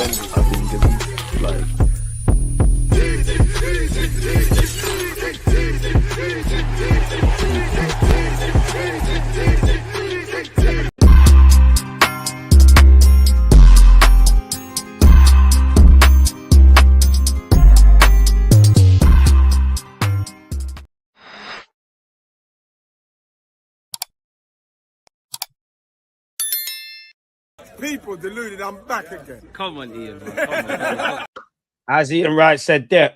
I think it's like. People deluded, I'm back again. Come on, Ian, man. Come on. As Ian Wright said there,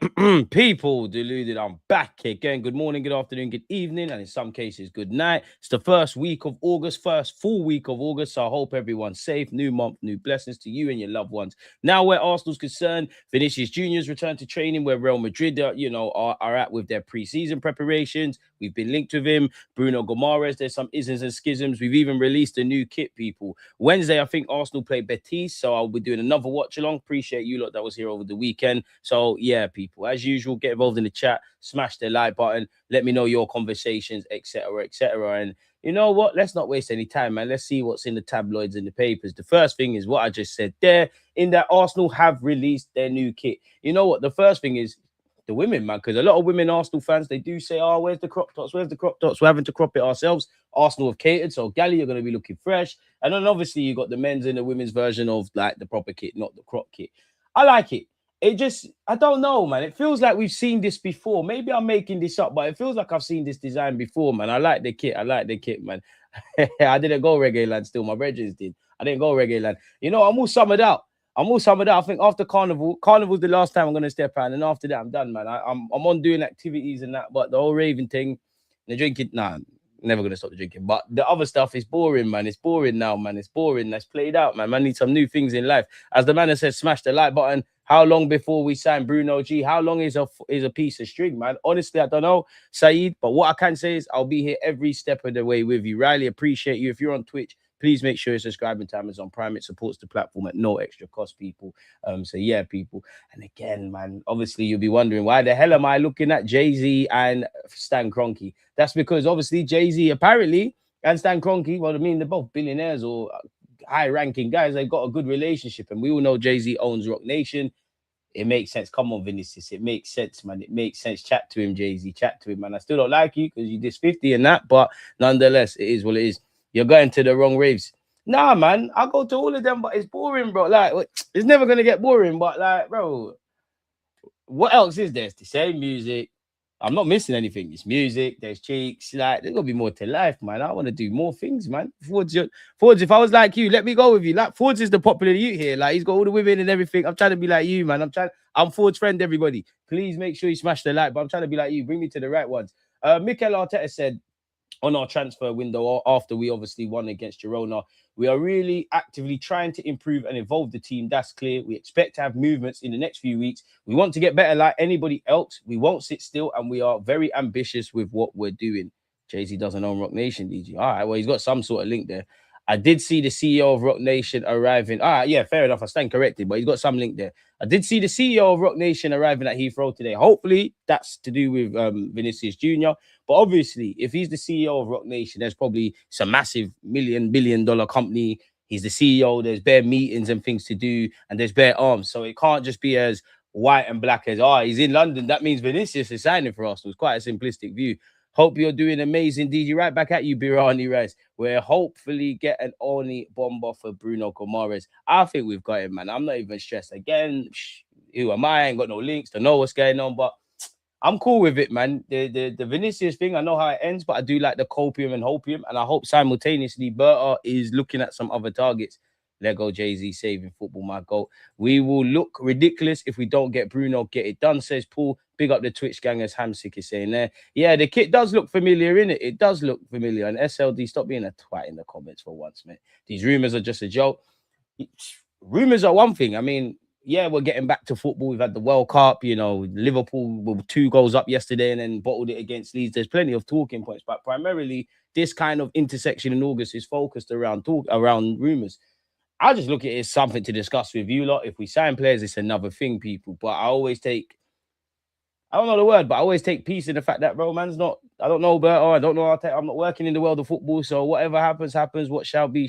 people deluded, I'm back again. Good morning, good afternoon, good evening, and in some cases, good night. It's the first week of August, first full week of August, so I hope everyone's safe. New month, new blessings to you and your loved ones. Now, where Arsenal's concerned, Vinicius Jr.'s returned to training, where Real Madrid, are at with their pre-season preparations. We've been linked with him. Bruno Gomares, there's some isms and schisms. We've even released a new kit, people. Wednesday, I think Arsenal play Betis, so I'll be doing another watch-along. Appreciate you lot that was here over the weekend. So yeah, people, as usual, get involved in the chat, smash the like button, let me know your conversations, etc., etc. And you know what, let's not waste any time, man. Let's see what's in the tabloids and the papers. The first thing is what I just said there, in that Arsenal have released their new kit. You know what, the first thing is the women, man, because a lot of women Arsenal fans, they do say, oh, where's the crop tops, where's the crop tops? We're having to crop it ourselves. Arsenal have catered, so Gally, you're going to be looking fresh. And then obviously you got the men's and the women's version of like the proper kit, not the crop kit. I like it. It just, I don't know, man. It feels like we've seen this before. Maybe I'm making this up, but it feels like I've seen this design before, man. I like the kit. I like the kit, man. I didn't go reggae land still. My brethren did. I didn't go reggae land. You know, I'm all summered out. I think after Carnival's the last time I'm going to step out. And after that, I'm done, man. I'm on doing activities and that. But the whole raving thing, the drinking, nah, never going to stop the drinking. But the other stuff is boring, man. It's boring now, man. It's boring. That's played out, man. Man needs some new things in life. As the man has said, smash the like button. How long before we sign Bruno G? How long is a piece of string, man? Honestly, I don't know, Saeed. But what I can say is I'll be here every step of the way with you. Riley, appreciate you. If you're on Twitch, please make sure you're subscribing to Amazon Prime. It supports the platform at no extra cost, people. So yeah, people. And again, man, obviously you'll be wondering, why the hell am I looking at Jay-Z and Stan Kroenke? That's because obviously Jay-Z apparently and Stan Kroenke, well, I mean, they're both billionaires or high-ranking guys. They've got a good relationship. And we all know Jay-Z owns Rock Nation. It makes sense. Come on, Vinicius. It makes sense, man. It makes sense. Chat to him, Jay-Z. Chat to him, man. I still don't like you because you did 50 and that, but nonetheless, it is what it is. You're going to the wrong raves. Nah, man. I go to all of them, but it's boring, bro. Like, it's never going to get boring, but like, bro, what else is there? It's the same music. I'm not missing anything. It's music. There's cheeks. Like, there's gonna be more to life, man. I want to do more things, man. Fords, if I was like you, let me go with you. Like, Fords is the popular youth here. Like, he's got all the women and everything. I'm trying to be like you, man. I'm Fords' friend, everybody. Please make sure you smash the like, but I'm trying to be like you. Bring me to the right ones. Mikel Arteta said on our transfer window, after we obviously won against Girona, we are really actively trying to improve and evolve the team. That's clear. We expect to have movements in the next few weeks. We want to get better like anybody else. We won't sit still, and we are very ambitious with what we're doing. Jay-Z doesn't own Rock Nation, DG. All right, well, he's got some sort of link there. I did see the CEO of Rock Nation arriving. All right, yeah, fair enough. I stand corrected, but he's got some link there. I did see the CEO of Rock Nation arriving at Heathrow today. Hopefully, that's to do with Vinicius Jr. But obviously, if he's the CEO of Rock Nation, there's probably some massive billion-dollar company. He's the CEO. There's bare meetings and things to do, and there's bare arms. So it can't just be as white and black as, he's in London. That means Vinicius is signing for Arsenal. It's quite a simplistic view. Hope you're doing amazing, DG. Right back at you, Birani Rice. We'll hopefully get an Oni bomber for Bruno Gomares. I think we've got him, man. I'm not even stressed. Again, who am I? I ain't got no links to know what's going on, but I'm cool with it, man. The Vinicius thing, I know how it ends, but I do like the copium and hopium, and I hope simultaneously Berta is looking at some other targets. Lego Jay-Z saving football, my goal. We will look ridiculous if we don't get Bruno. Get it done, says Paul. Big up the Twitch gang, as Hamsick is saying there. Yeah, the kit does look familiar, innit? It does look familiar. And SLD, stop being a twat in the comments for once, mate. These rumours are just a joke. Rumours are one thing. I mean, yeah, we're getting back to football. We've had the World Cup, you know, Liverpool were 2 goals up yesterday and then bottled it against Leeds. There's plenty of talking points, but primarily this kind of intersection in August is focused around rumours. I just look at it as something to discuss with you lot. If we sign players, it's another thing, people. But I always take, I don't know the word, but I always take peace in the fact that, bro, man's not, I don't know Berto, I don't know, I'm not working in the world of football. So whatever happens, happens. What shall be,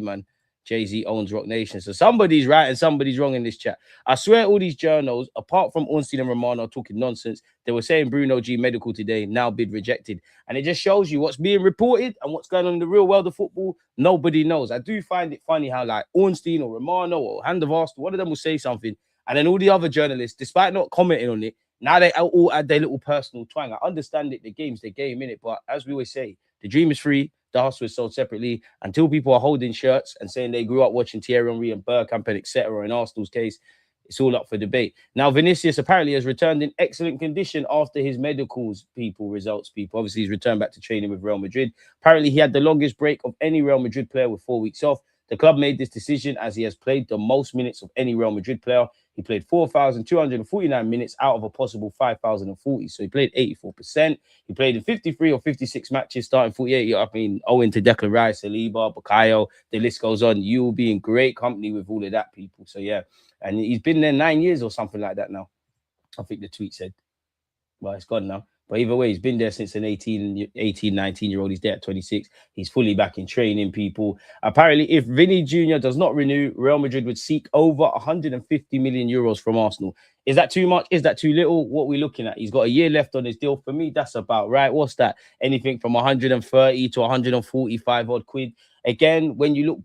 man. Jay-Z owns Rock Nation. So somebody's right and somebody's wrong in this chat. I swear all these journals, apart from Ornstein and Romano talking nonsense, they were saying Bruno G medical today, now bid rejected. And it just shows you what's being reported and what's going on in the real world of football. Nobody knows. I do find it funny how like Ornstein or Romano or Hand of Arsenal, one of them will say something. And then all the other journalists, despite not commenting on it, now they all add their little personal twang. I understand it. The game's the game, innit? But as we always say, the dream is free. The hustle is sold separately. Until people are holding shirts and saying they grew up watching Thierry Henry and Bergkamp and etc. In Arsenal's case, it's all up for debate. Now, Vinicius apparently has returned in excellent condition after his medicals, results. Obviously, he's returned back to training with Real Madrid. Apparently, he had the longest break of any Real Madrid player with 4 weeks off. The club made this decision as he has played the most minutes of any Real Madrid player. He played 4,249 minutes out of a possible 5,040. So he played 84%. He played in 53 or 56 matches, starting 48. I mean, owing to Declan Rice, Saliba, Bukayo, the list goes on. You will be in great company with all of that, people. So, yeah. And he's been there 9 years or something like that now. I think the tweet said. Well, it's gone now. But either way, he's been there since an 18, 19-year-old. He's there at 26. He's fully back in training, people. Apparently, if Vini Jr. does not renew, Real Madrid would seek over 150 million euros from Arsenal. Is that too much? Is that too little? What are we looking at? He's got a year left on his deal. For me, that's about right. What's that? Anything from 130 to 145 odd quid. Again, when you look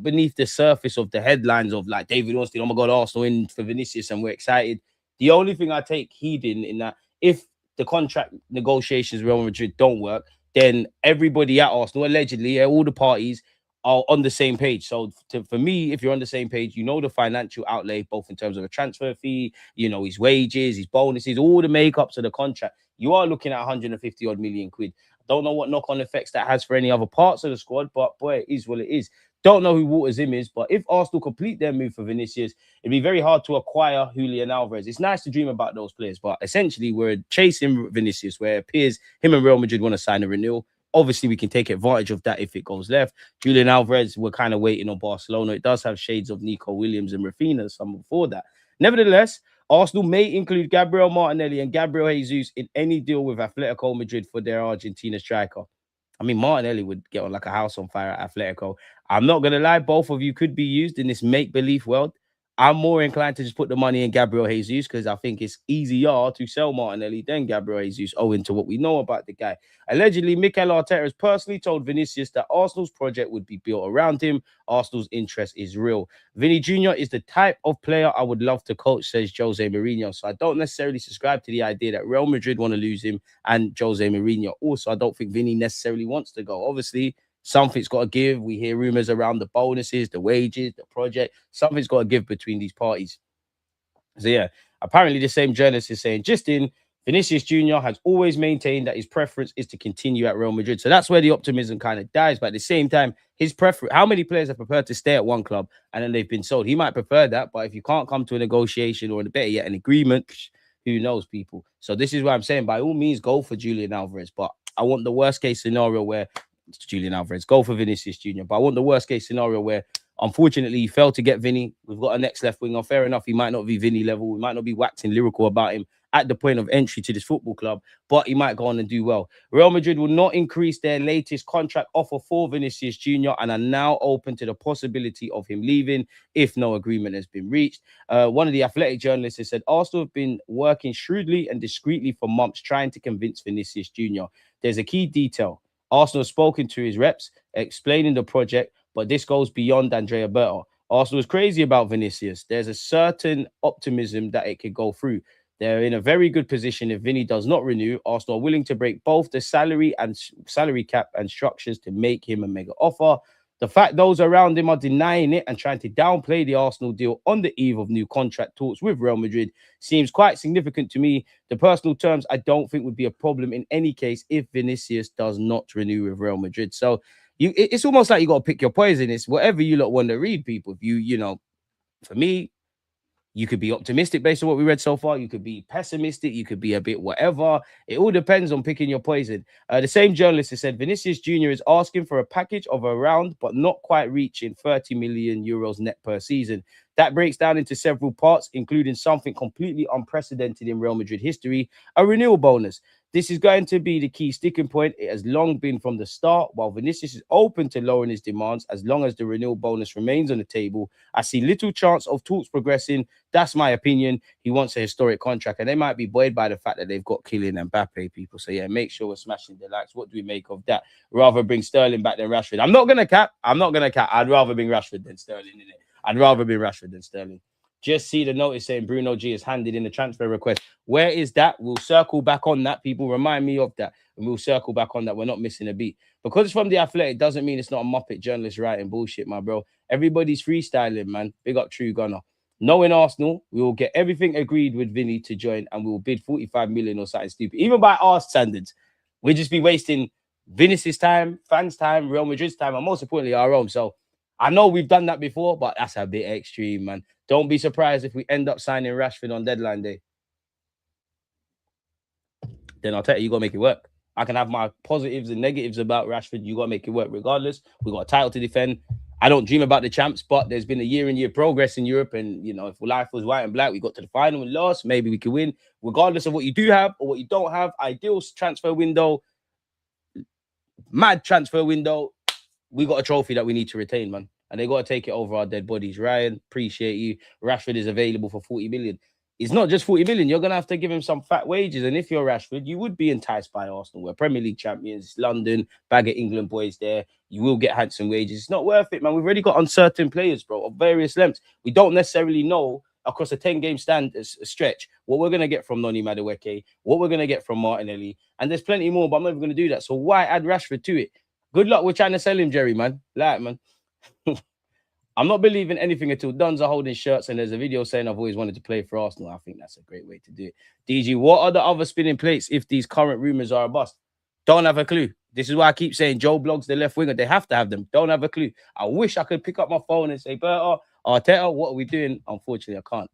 beneath the surface of the headlines of like David Ornstein, oh my God, Arsenal in for Vinicius and we're excited. The only thing I take heed in that, if the contract negotiations with Real Madrid don't work, then everybody at Arsenal, allegedly, all the parties are on the same page. So for me, if you're on the same page, you know the financial outlay, both in terms of a transfer fee, you know, his wages, his bonuses, all the makeups of the contract. You are looking at 150 odd million quid. I don't know what knock-on effects that has for any other parts of the squad, but boy, it is what it is. Don't know who Waters him is, but if Arsenal complete their move for Vinicius, it'd be very hard to acquire Julian Alvarez. It's nice to dream about those players, but essentially we're chasing Vinicius, where it appears him and Real Madrid want to sign a renewal. Obviously, we can take advantage of that if it goes left. Julian Alvarez, we're kind of waiting on Barcelona. It does have shades of Nico Williams and Rafinha, some before that. Nevertheless, Arsenal may include Gabriel Martinelli and Gabriel Jesus in any deal with Atletico Madrid for their Argentina striker. I mean, Martinelli would get on like a house on fire at Atletico. I'm not going to lie, both of you could be used in this make-believe world. I'm more inclined to just put the money in Gabriel Jesus because I think it's easier to sell Martinelli than Gabriel Jesus, owing to what we know about the guy. Allegedly, Mikel Arteta has personally told Vinicius that Arsenal's project would be built around him. Arsenal's interest is real. Vini Jr. is the type of player I would love to coach, says Jose Mourinho. So I don't necessarily subscribe to the idea that Real Madrid want to lose him and Jose Mourinho. Also, I don't think Vini necessarily wants to go. Obviously, something's got to give. We hear rumors around the bonuses, the wages, the project. Something's got to give between these parties. So, yeah, apparently the same journalist is saying, just in, Vinicius Jr. has always maintained that his preference is to continue at Real Madrid. So that's where the optimism kind of dies. But at the same time, his preference, how many players are prepared to stay at one club and then they've been sold? He might prefer that. But if you can't come to a negotiation or better yet, an agreement, who knows, people? So this is what I'm saying. By all means, go for Julian Alvarez. But I want the worst case scenario where Julian Alvarez, go for Vinicius Jr. But I want the worst case scenario where, unfortunately, you failed to get Vinny. We've got a next left winger. Fair enough, he might not be Vinny level. We might not be waxing lyrical about him at the point of entry to this football club, but he might go on and do well. Real Madrid will not increase their latest contract offer for Vinicius Jr. and are now open to the possibility of him leaving if no agreement has been reached. One of the Athletic journalists has said, Arsenal have been working shrewdly and discreetly for months trying to convince Vinicius Jr. There's a key detail. Arsenal has spoken to his reps, explaining the project, but this goes beyond Andrea Berta. Arsenal is crazy about Vinicius. There's a certain optimism that it could go through. They're in a very good position if Vinny does not renew. Arsenal are willing to break both the salary cap and structures to make him a mega offer. The fact those around him are denying it and trying to downplay the Arsenal deal on the eve of new contract talks with Real Madrid seems quite significant to me. The personal terms I don't think would be a problem in any case if Vinicius does not renew with Real Madrid. So it's almost like you got to pick your poison. It's whatever you lot want to read, people. If you know, for me, you could be optimistic based on what we read so far. You could be pessimistic. You could be a bit whatever. It all depends on picking your poison. The same journalist has said Vinicius Jr. is asking for a package of around, but not quite reaching 30 million euros net per season. That breaks down into several parts, including something completely unprecedented in Real Madrid history, a renewal bonus. This is going to be the key sticking point. It has long been from the start. While Vinicius is open to lowering his demands, as long as the renewal bonus remains on the table, I see little chance of talks progressing. That's my opinion. He wants a historic contract, and they might be buoyed by the fact that they've got Kylian Mbappe, people. So yeah, make sure we're smashing the likes. What do we make of that? Rather bring Sterling back than Rashford. I'm not gonna cap. I'd rather bring Rashford than Sterling, innit? I'd rather bring Rashford than Sterling. Just see the notice saying Bruno G has handed in the transfer request. Where is that? We'll circle back on that. People remind me of that. And we'll circle back on that. We're not missing a beat. Because it's from The Athletic doesn't mean it's not a Muppet journalist writing bullshit, my bro. Everybody's freestyling, man. Big up True Gunner. Knowing Arsenal, we will get everything agreed with Vinny to join, and we will bid 45 million or something stupid. Even by our standards, we'll just be wasting Vinicius' time, fans' time, Real Madrid's time, and most importantly, our own. So I know we've done that before, but that's a bit extreme, man. Don't be surprised if we end up signing Rashford on deadline day. Then I'll tell you, you got to make it work. I can have my positives and negatives about Rashford. You got to make it work regardless. We got a title to defend. I don't dream about the champs, but there's been a year-on-year progress in Europe. And, you know, if life was white and black, we got to the final and lost. Maybe we could win. Regardless of what you do have or what you don't have, ideal transfer window, mad transfer window, we got a trophy that we need to retain, man. And they got to take it over our dead bodies. Ryan, appreciate you. Rashford is available for 40 million. It's not just 40 million. You're going to have to give him some fat wages. And if you're Rashford, you would be enticed by Arsenal. We're Premier League champions, London, bag of England boys there. You will get handsome wages. It's not worth it, man. We've already got uncertain players, bro, of various lengths. We don't necessarily know across a 10-game stretch what we're going to get from Noni Madueke, what we're going to get from Martinelli. And there's plenty more, but I'm never going to do that. So why add Rashford to it? Good luck with trying to sell him, Jerry, man. Like, man. I'm not believing anything until Duns are holding shirts and there's a video saying I've always wanted to play for Arsenal. I think that's a great way to do it. DG, what are the other spinning plates if these current rumours are a bust? Don't have a clue. This is why I keep saying Joe Blogs, the left winger. They have to have them. Don't have a clue. I wish I could pick up my phone and say, Berta, Arteta, what are we doing? Unfortunately, I can't.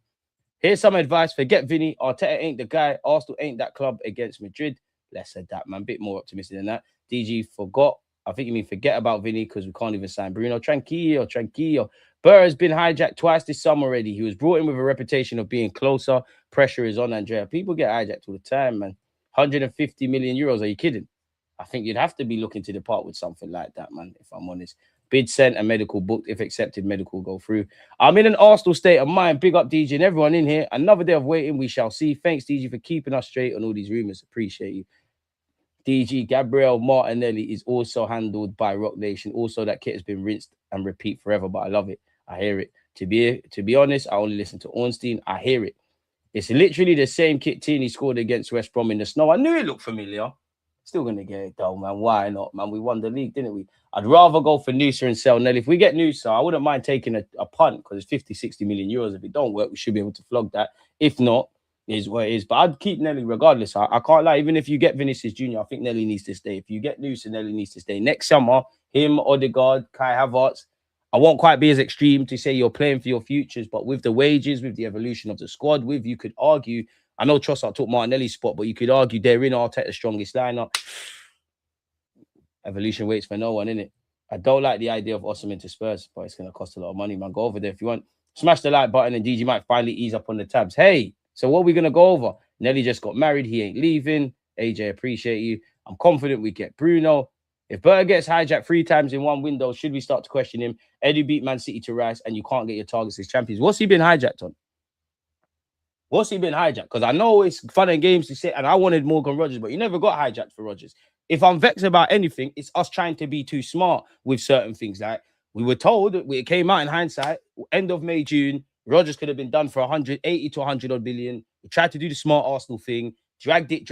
Here's some advice. Forget Vinny. Arteta ain't the guy. Arsenal ain't that club against Madrid. Less said that, man. Bit more optimistic than that. DG forgot. I think you mean forget about Vinny because we can't even sign Bruno. Tranquillo. Burr has been hijacked twice this summer already. He was brought in with a reputation of being closer. Pressure is on Andrea. People get hijacked all the time, man. 150 million euros. Are you kidding? I think you'd have to be looking to depart with something like that, man, if I'm honest. Bid sent and medical booked. If accepted, medical go through. I'm in an Arsenal state of mind. Big up DG and everyone in here. Another day of waiting. We shall see. Thanks, DG, for keeping us straight on all these rumors. Appreciate you. DG Gabriel Martinelli is also handled by Rock Nation. Also, that kit has been rinsed and repeat forever, but I love it. I hear it. To be honest, I only listen to Ornstein. I hear it. It's literally the same kit Tierney scored against West Brom in the snow. I knew it looked familiar. Still going to get it though, man. Why not, man? We won the league, didn't we? I'd rather go for Noosa and sell Nelly. If we get Noosa, I wouldn't mind taking a punt because it's 50, 60 million euros. If it don't work, we should be able to flog that. If not, is what it is. But I'd keep Nelly regardless. I can't lie. Even if you get Vinicius Jr., I think Nelly needs to stay. If you get Noosa, Nelly needs to stay. Next summer, him, Odegaard, Kai Havertz, I won't quite be as extreme to say you're playing for your futures, but with the wages, with the evolution of the squad, you could argue, I know Trossard took Martinelli's spot, but you could argue they're in Arteta's strongest lineup. Evolution waits for no one, innit? I don't like the idea of Osimhen to Spurs, but it's going to cost a lot of money, man. Go over there if you want. Smash the like button and DG might finally ease up on the tabs. Hey, so what are we going to go over? Nelly just got married. He ain't leaving. AJ, appreciate you. I'm confident we get Bruno. If Berger gets hijacked 3 times in one window, should we start to question him? Eddie beat Man City to Rice and you can't get your targets as champions. What's he been hijacked on? What's he been hijacked? Because I know it's fun and games to say, and I wanted Morgan Rogers, but you never got hijacked for Rogers. If I'm vexed about anything, it's us trying to be too smart with certain things. Like we were told, it came out in hindsight, end of May, June, Rogers could have been done for 180 to 100 odd billion. We tried to do the smart Arsenal thing, dragged it.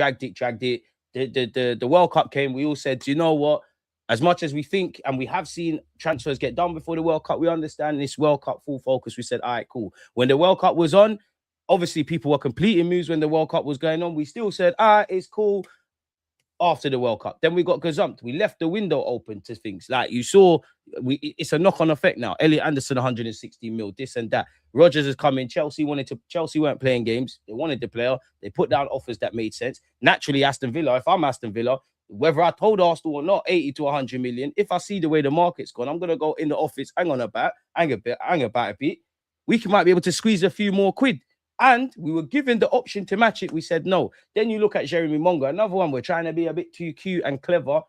The World Cup came. We all said, you know what? As much as we think, and we have seen transfers get done before the World Cup, we understand this World Cup full focus. We said, all right, cool. When the World Cup was on, obviously people were completing moves when the World Cup was going on. We still said, all right, it's cool. After the World Cup, then we got gazumped. We left the window open to things like you saw. It's a knock-on effect now. Elliot Anderson, 160 mil, this and that. Rogers has come in. Chelsea weren't playing games. They wanted the player. They put down offers that made sense. Naturally, Aston Villa. If I'm Aston Villa, whether I told Arsenal or not, 80 to 100 million. If I see the way the market's gone, I'm gonna go in the office. Hang about a bit. We might be able to squeeze a few more quid. And we were given the option to match it. We said no. Then you look at Jeremy Monga, another one. We're trying to be a bit too cute and clever.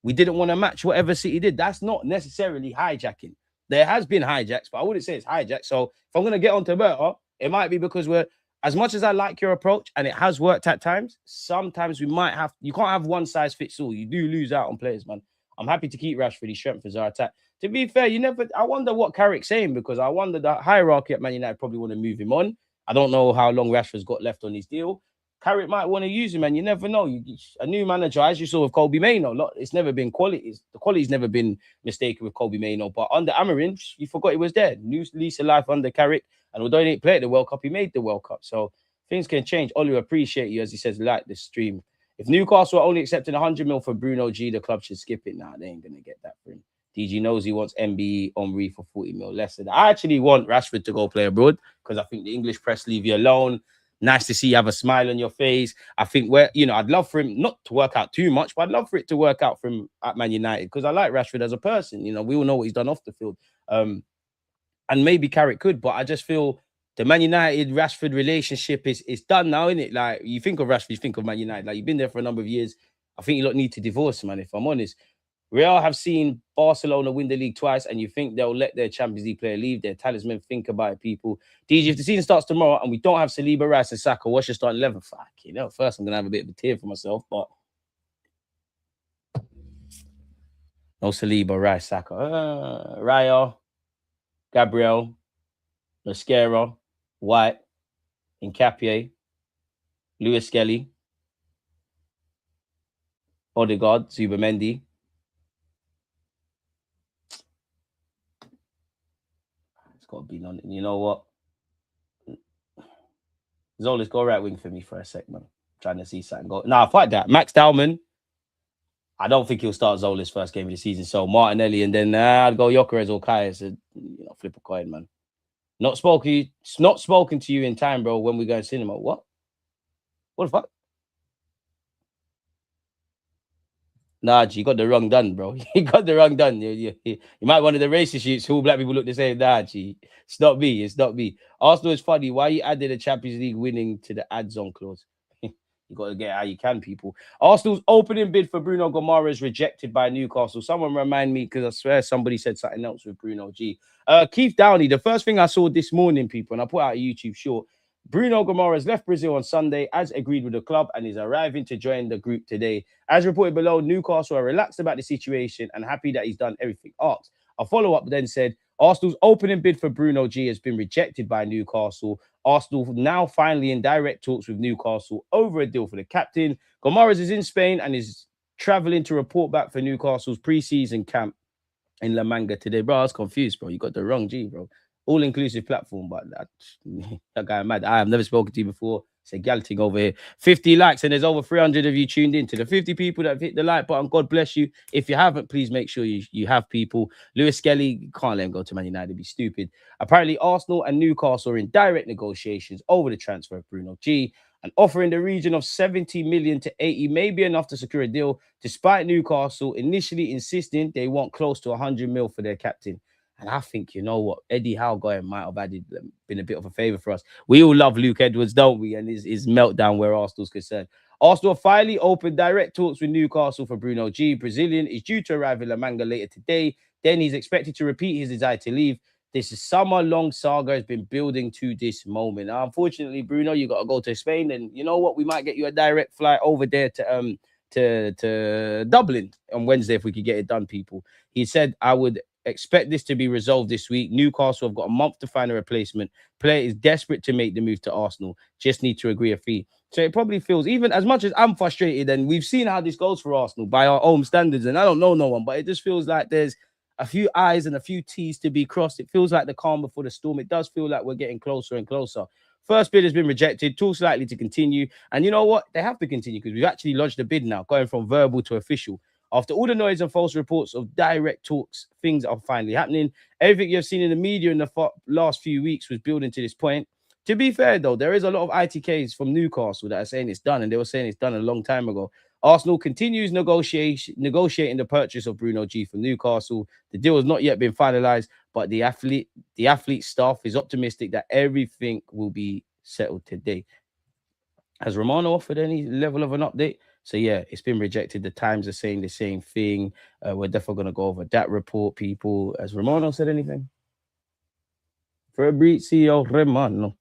We didn't want to match whatever City did. That's not necessarily hijacking. There has been hijacks, but I wouldn't say it's hijack. So if I'm going to get onto Berta, it might be because we're, as much as I like your approach and it has worked at times, sometimes we might have, you can't have one size fits all. You do lose out on players, man. I'm happy to keep Rashford. He strengthens our attack. To be fair, you never, I wonder what Carrick's saying, because I wonder the hierarchy at Man United probably want to move him on. I don't know how long Rashford's got left on his deal. Carrick might want to use him, and you never know. A new manager, as you saw with Kobe Mainoo, it's never been quality. The quality's never been mistaken with Kobe Mainoo. But under Amarin, you forgot he was there. New lease of life under Carrick. And although he didn't play at the World Cup, he made the World Cup. So things can change. Oliver, appreciate you, as he says, like this stream. If Newcastle are only accepting 100 mil for Bruno G, the club should skip it. Nah, they ain't going to get that for him. DG knows he wants MBE Henry for 40 mil less than that. I actually want Rashford to go play abroad, because I think the English press leave you alone. Nice to see you have a smile on your face. I think I'd love for him not to work out too much, but I'd love for it to work out for him at Man United, because I like Rashford as a person. We all know what he's done off the field. And maybe Carrick could, but I just feel the Man United Rashford relationship is done now, isn't it? Like, you think of Rashford, you think of Man United. Like, you've been there for a number of years. I think you lot need to divorce, man, if I'm honest. Real have seen Barcelona win the league twice, and you think they'll let their Champions League player leave? Their talisman. Think about it, people. DG, if the season starts tomorrow and we don't have Saliba, Rice, and Saka, what's your starting 11? Fuck, first I'm going to have a bit of a tear for myself, but no Saliba, Rice, Saka. Raya, Gabriel, Mosquera, White, Nkapie, Lewis Skelly, Odegaard, Zubamendi. Got to be none. You know what? Zola's go right wing for me for a sec, man. Trying to see something go. Nah, fight that. Max Dowman. I don't think he'll start Zola's first game of the season. So Martinelli, and then I'd go Gyökeres or Kaya. So, flip a coin, man. Not spoken to you in time, bro. When we go to cinema, what? What the fuck? Nah, G, you got the wrong done, bro. You got the wrong done. You might one of the racist shoots. All black people look the same. Nah, G. It's not me. It's not me. Arsenal is funny. Why you added a Champions League winning to the ads-on clause? You got to get how you can, people. Arsenal's opening bid for Bruno Gamara is rejected by Newcastle. Someone remind me, because I swear somebody said something else with Bruno G. Keith Downey, the first thing I saw this morning, people, and I put out a YouTube short, Bruno Gamara has left Brazil on Sunday, as agreed with the club, and is arriving to join the group today. As reported below, Newcastle are relaxed about the situation and happy that he's done everything asked. A follow-up then said, Arsenal's opening bid for Bruno G has been rejected by Newcastle. Arsenal now finally in direct talks with Newcastle over a deal for the captain. Gamara is in Spain and is traveling to report back for Newcastle's pre-season camp in La Manga today. Bro, I was confused, bro. You got the wrong G, bro. All-inclusive platform, but that guy mad. I have never spoken to you before. It's a gal thing over here. 50 likes, and there's over 300 of you tuned in. To the 50 people that have hit the like button, God bless you. If you haven't, please make sure you have people. Lewis Skelly, can't let him go to Man United. It'd be stupid. Apparently, Arsenal and Newcastle are in direct negotiations over the transfer of Bruno G. An offer in the region of 70 million to 80 may be enough to secure a deal, despite Newcastle initially insisting they want close to 100 mil for their captain. And I think, you know what, Eddie Howe going might have been a bit of a favour for us. We all love Luke Edwards, don't we? And his meltdown where Arsenal's concerned. Arsenal finally opened direct talks with Newcastle for Bruno G. Brazilian is due to arrive in La Manga later today. Then he's expected to repeat his desire to leave. This summer-long saga has been building to this moment. Now, unfortunately, Bruno, you got to go to Spain. And you know what? We might get you a direct flight over there to Dublin on Wednesday if we could get it done, people. He said, I would expect this to be resolved this week. Newcastle have got a month to find a replacement. Player is desperate to make the move to Arsenal. Just need to agree a fee. So it probably feels, even as much as I'm frustrated, and we've seen how this goes for Arsenal by our own standards, and I don't know no one, but it just feels like there's a few I's and a few T's to be crossed. It feels like the calm before the storm. It does feel like we're getting closer and closer. First bid has been rejected. Talks likely to continue. And you know what? They have to continue because we've actually lodged a bid now, going from verbal to official. After all the noise and false reports of direct talks, things are finally happening. Everything you've seen in the media in the last few weeks was building to this point. To be fair, though, there is a lot of ITKs from Newcastle that are saying it's done, and they were saying it's done a long time ago. Arsenal continues negotiating the purchase of Bruno G from Newcastle. The deal has not yet been finalized, but the athlete staff is optimistic that everything will be settled today. Has Romano offered any level of an update? So yeah, it's been rejected. The Times are saying the same thing. We're definitely going to go over that report, people. Has Romano said anything? Fabrizio Romano.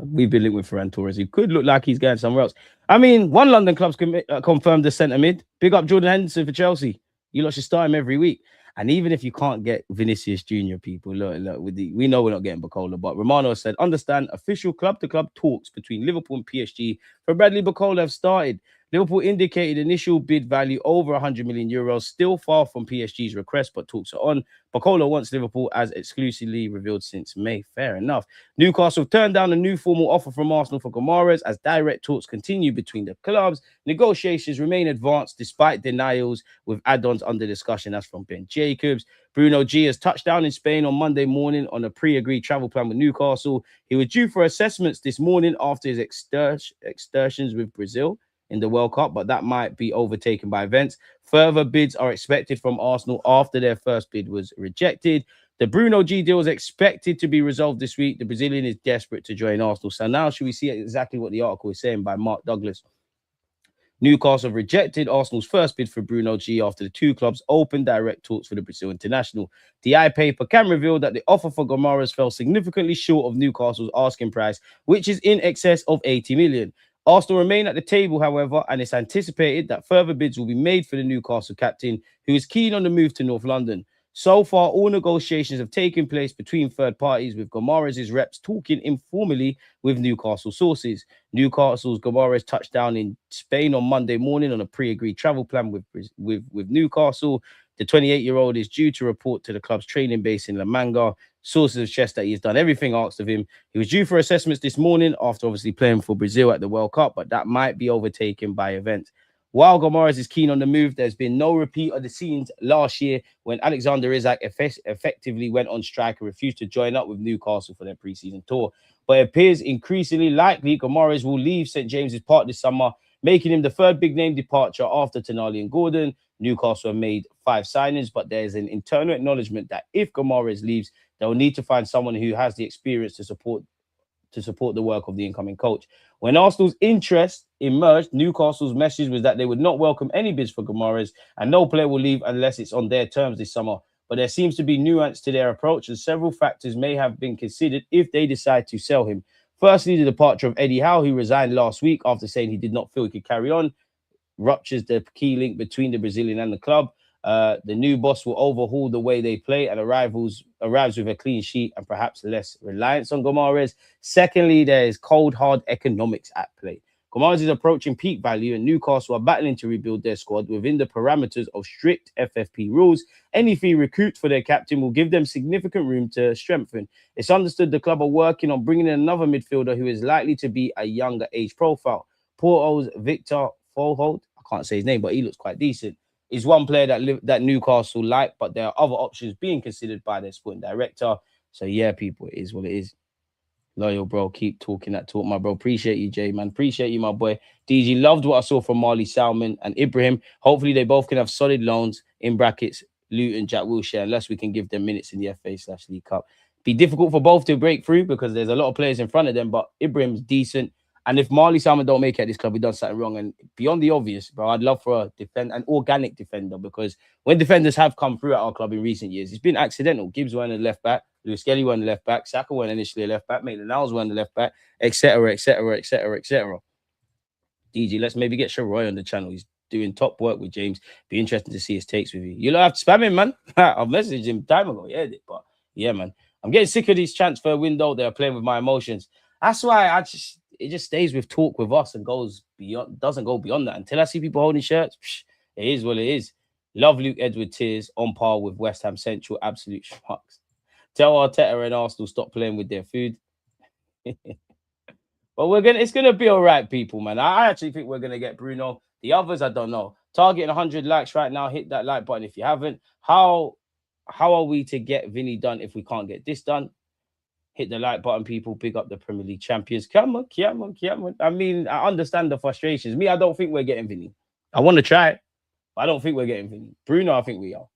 We've been linked with Ferran Torres. He could look like he's going somewhere else. I mean, one London club's confirmed the centre mid. Big up Jordan Henderson for Chelsea. You lot should start him every week. And even if you can't get Vinicius Jr., people, look, we know we're not getting Bacola, but Romano said, understand official club-to-club talks between Liverpool and PSG for Bradley Bacola have started. Liverpool indicated initial bid value over 100 million euros, still far from PSG's request, but talks are on. Bacola wants Liverpool as exclusively revealed since May. Fair enough. Newcastle turned down a new formal offer from Arsenal for Gomares as direct talks continue between the clubs. Negotiations remain advanced despite denials with add-ons under discussion. That's from Ben Jacobs. Bruno G has touched down in Spain on Monday morning on a pre-agreed travel plan with Newcastle. He was due for assessments this morning after his excursions with Brazil in the World Cup, but that might be overtaken by events. Further bids are expected from Arsenal after their first bid was rejected. The Bruno G deal is expected to be resolved this week. The Brazilian is desperate to join Arsenal. So now should we see exactly what the article is saying by Mark Douglas? Newcastle rejected Arsenal's first bid for Bruno G after the two clubs opened direct talks for the Brazil international. The I paper can reveal that the offer for Gomares fell significantly short of Newcastle's asking price, which is in excess of 80 million. Arsenal remain at the table, however, and it's anticipated that further bids will be made for the Newcastle captain, who is keen on the move to North London. So far, all negotiations have taken place between third parties, with Gomares' reps talking informally with Newcastle sources. Newcastle's Gomares touched down in Spain on Monday morning on a pre-agreed travel plan with Newcastle. The 28-year-old is due to report to the club's training base in La Manga. Sources have stressed that he has done everything asked of him. He was due for assessments this morning after obviously playing for Brazil at the World Cup, but that might be overtaken by events. While Gomares is keen on the move, there's been no repeat of the scenes last year when Alexander Isak effectively went on strike and refused to join up with Newcastle for their preseason tour. But it appears increasingly likely Gomares will leave St. James's Park this summer, making him the third big-name departure after Tonali and Gordon. Newcastle have made 5 signings, but there's an internal acknowledgement that if Gomares leaves, they'll need to find someone who has the experience to support the work of the incoming coach. When Arsenal's interest emerged, Newcastle's message was that they would not welcome any bids for Gomares and no player will leave unless it's on their terms this summer. But there seems to be nuance to their approach, and several factors may have been considered if they decide to sell him. Firstly, the departure of Eddie Howe, who resigned last week after saying he did not feel he could carry on, ruptures the key link between the Brazilian and the club. The new boss will overhaul the way they play and arrives with a clean sheet and perhaps less reliance on Gomares. Secondly, there is cold, hard economics at play. Gomares is approaching peak value and Newcastle are battling to rebuild their squad within the parameters of strict FFP rules. Any fee recruit for their captain will give them significant room to strengthen. It's understood the club are working on bringing in another midfielder who is likely to be a younger age profile. Porto's Victor Folhold, I can't say his name, but he looks quite decent. Is one player that Newcastle like, but there are other options being considered by their sporting director. So yeah, people, it is what it is. Loyal, bro. Keep talking that talk, my bro. Appreciate you, Jay, man. Appreciate you, my boy. DG, loved what I saw from Marley Salmon and Ibrahim. Hopefully they both can have solid loans, in brackets, Luton, Jack Wilshere, unless we can give them minutes in the FA/League Cup. Be difficult for both to break through because there's a lot of players in front of them, but Ibrahim's decent. And if Marley Salmon don't make it at this club, he done something wrong. And beyond the obvious, bro, I'd love for an organic defender, because when defenders have come through at our club in recent years, it's been accidental. Gibbs went a left back, Lewis Kelly went a left back, Saka went initially a left back, Maitland-Niles went a left back, etc., etc., etc., etc. DG, let's maybe get Sharoy on the channel. He's doing top work with James. Be interesting to see his takes with you. You'll have to spam him, man. I've messaged him time ago. Yeah, but yeah, man. I'm getting sick of this transfer window. They're playing with my emotions. That's why it just stays with talk with us and goes beyond, doesn't go beyond that. Until I see people holding shirts, it is what it is. Love Luke Edward Tears on par with West Ham Central. Absolute schmucks. Tell Arteta and Arsenal stop playing with their food. But it's gonna be all right, people, man. I actually think we're gonna get Bruno. The others, I don't know. Targeting 100 likes right now. Hit that like button if you haven't. How are we to get Vinny done if we can't get this done? Hit the like button, people. Big up the Premier League champions. Come on. I mean, I understand the frustrations. Me, I don't think we're getting Vinny. I want to try it, but I don't think we're getting Vinny. Bruno, I think we are.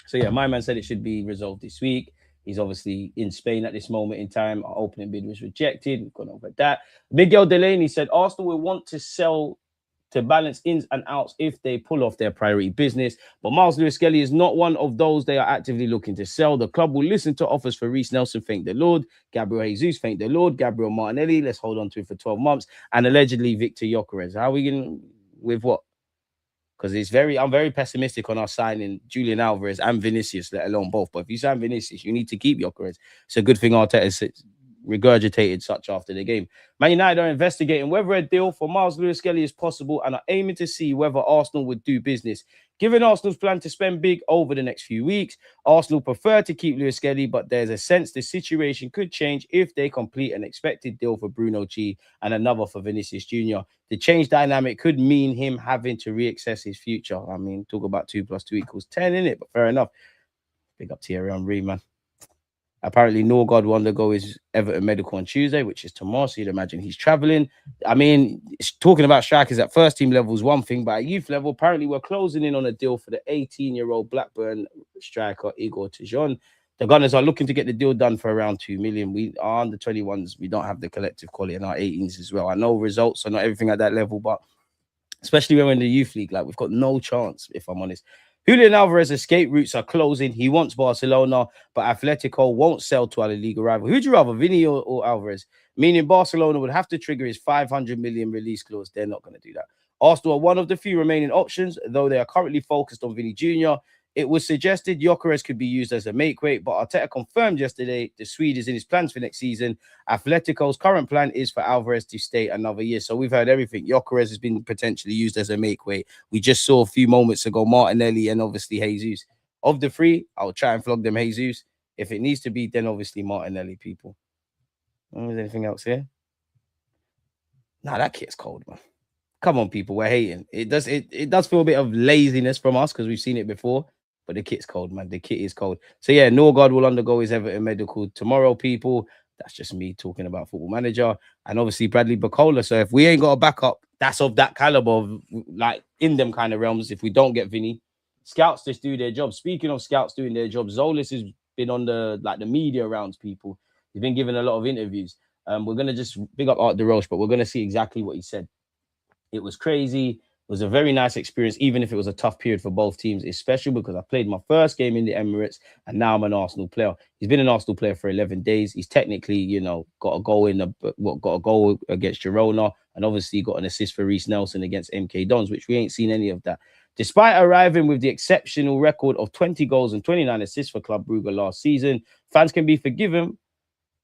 So yeah, my man said it should be resolved this week. He's obviously in Spain at this moment in time. Our opening bid was rejected. We've gone over that. Miguel Delaney said Arsenal will want to sell to balance ins and outs if they pull off their priority business. But Miles Lewis-Skelly is not one of those they are actively looking to sell. The club will listen to offers for Reece Nelson, thank the Lord. Gabriel Jesus, thank the Lord. Gabriel Martinelli, let's hold on to it for 12 months. And allegedly Victor Gyökeres. How are we going with what? Because I'm very pessimistic on our signing Julian Alvarez and Vinicius, let alone both. But if you sign Vinicius, you need to keep Gyökeres. It's a good thing Arteta regurgitated such after the game. Man United are investigating whether a deal for Miles Lewis-Skelly is possible and are aiming to see whether Arsenal would do business. Given Arsenal's plan to spend big over the next few weeks, Arsenal prefer to keep Lewis-Skelly, but there's a sense the situation could change if they complete an expected deal for Bruno G and another for Vinicius Jr. The change dynamic could mean him having to reassess his future. I mean, talk about 2 + 2 = 10, innit? But fair enough. Big up Thierry Henry, man. Apparently, Norgard will undergo his Everton medical on Tuesday, which is tomorrow. So you'd imagine he's traveling. I mean, talking about strikers at first team level is one thing, but at youth level, apparently we're closing in on a deal for the 18-year-old Blackburn striker Igor Tejon. The Gunners are looking to get the deal done for around 2 million. We are under 21s. We don't have the collective quality in our 18s as well. I know results are not everything at that level, but especially when we're in the youth league, like we've got no chance, if I'm honest. Julian Alvarez's escape routes are closing. He wants Barcelona, but Atletico won't sell to our Liga rival. Who'd you rather, Vini or Alvarez? Meaning Barcelona would have to trigger his 500 million release clause. They're not going to do that. Arsenal are one of the few remaining options, though they are currently focused on Vini Jr. It was suggested Gyökeres could be used as a make weight, but Arteta confirmed yesterday the Swede is in his plans for next season. Atletico's current plan is for Alvarez to stay another year. So we've heard everything. Gyökeres has been potentially used as a make weight. We just saw a few moments ago Martinelli and obviously Jesus. Of the three, I'll try and flog them Jesus. If it needs to be, then obviously Martinelli, people. Is there anything else here? Nah, that kit's cold, man. Come on, people, we're hating. It does feel a bit of laziness from us because we've seen it before. But the kit's cold, man. The kit is cold. So, yeah, Norgard will undergo his Everton medical tomorrow, people. That's just me talking about Football Manager. And obviously Bradley Bacola. So if we ain't got a backup, that's of that caliber, of, like, in them kind of realms. If we don't get Vinny, scouts just do their job. Speaking of scouts doing their job, Zolis has been on the media rounds, people. He's been giving a lot of interviews. We're going to just big up Art DeRoche, but we're going to see exactly what he said. It was crazy. It was a very nice experience, even if it was a tough period for both teams, especially because I played my first game in the Emirates and now I'm an Arsenal player. He's been an Arsenal player for 11 days. He's technically, got a goal against Girona and obviously got an assist for Reece Nelson against MK Dons, which we ain't seen any of that. Despite arriving with the exceptional record of 20 goals and 29 assists for Club Brugge last season, fans can be forgiven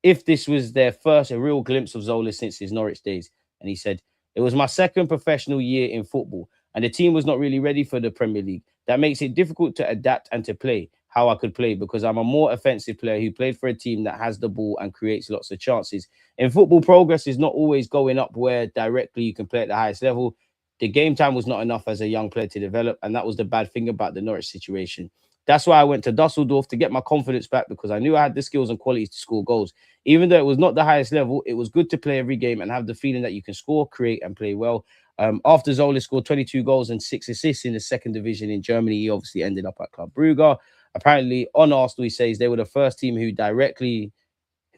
if this was their first real glimpse of Zola since his Norwich days. And he said, "It was my second professional year in football, and the team was not really ready for the Premier League. That makes it difficult to adapt and to play how I could play because I'm a more offensive player who played for a team that has the ball and creates lots of chances. In football, progress is not always going up where directly you can play at the highest level. The game time was not enough as a young player to develop, and that was the bad thing about the Norwich situation. That's why I went to Dusseldorf to get my confidence back because I knew I had the skills and qualities to score goals. Even though it was not the highest level, it was good to play every game and have the feeling that you can score, create, and play well." After Zola scored 22 goals and 6 assists in the second division in Germany, he obviously ended up at Club Brugge. Apparently, on Arsenal, he says they were the first team who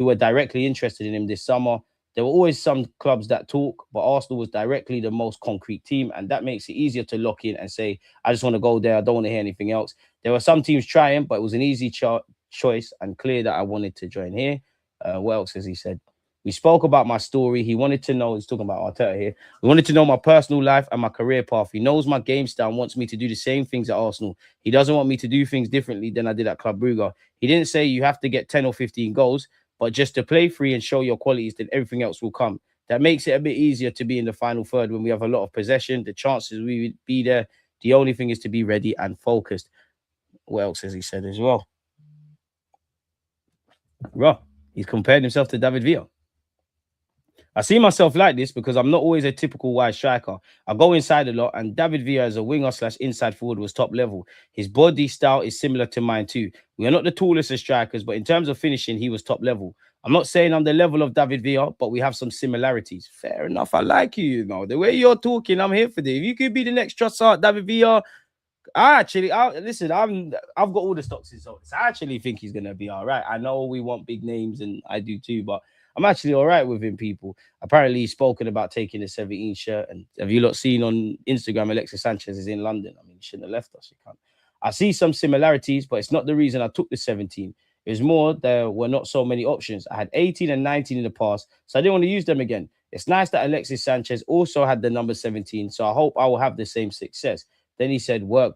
were directly interested in him this summer. There were always some clubs that talk, but Arsenal was directly the most concrete team, and that makes it easier to lock in and say, I just want to go there. I don't want to hear anything else. There were some teams trying, but it was an easy choice and clear that I wanted to join here. What else has he said? We spoke about my story. He wanted to know, he's talking about Arteta here. He wanted to know my personal life and my career path. He knows my game style and wants me to do the same things at Arsenal. He doesn't want me to do things differently than I did at Club Brugge. He didn't say you have to get 10 or 15 goals, but just to play free and show your qualities, then everything else will come. That makes it a bit easier to be in the final third when we have a lot of possession. The chances we would be there. The only thing is to be ready and focused. What else has he said as well? Well, he's compared himself to David Villa. I see myself like this because I'm not always a typical wide striker. I go inside a lot, and David Villa as a winger/inside forward was top level. His body style is similar to mine too. We are not the tallest of strikers, but in terms of finishing, he was top level. I'm not saying I'm the level of David Villa, but we have some similarities. Fair enough. I like you, The way you're talking, I'm here for this. If you could be the next Trossard, David Villa, Listen, I've got all the stocks in Zolis. I actually think he's gonna be all right. I know we want big names, and I do too, but I'm actually all right with him, people. Apparently, he's spoken about taking the 17 shirt. And have you lot seen on Instagram Alexis Sanchez is in London? I mean, he shouldn't have left us. You can't. I see some similarities, but it's not the reason I took the 17. It was more there were not so many options. I had 18 and 19 in the past, so I didn't want to use them again. It's nice that Alexis Sanchez also had the number 17, so I hope I will have the same success. Then he said work,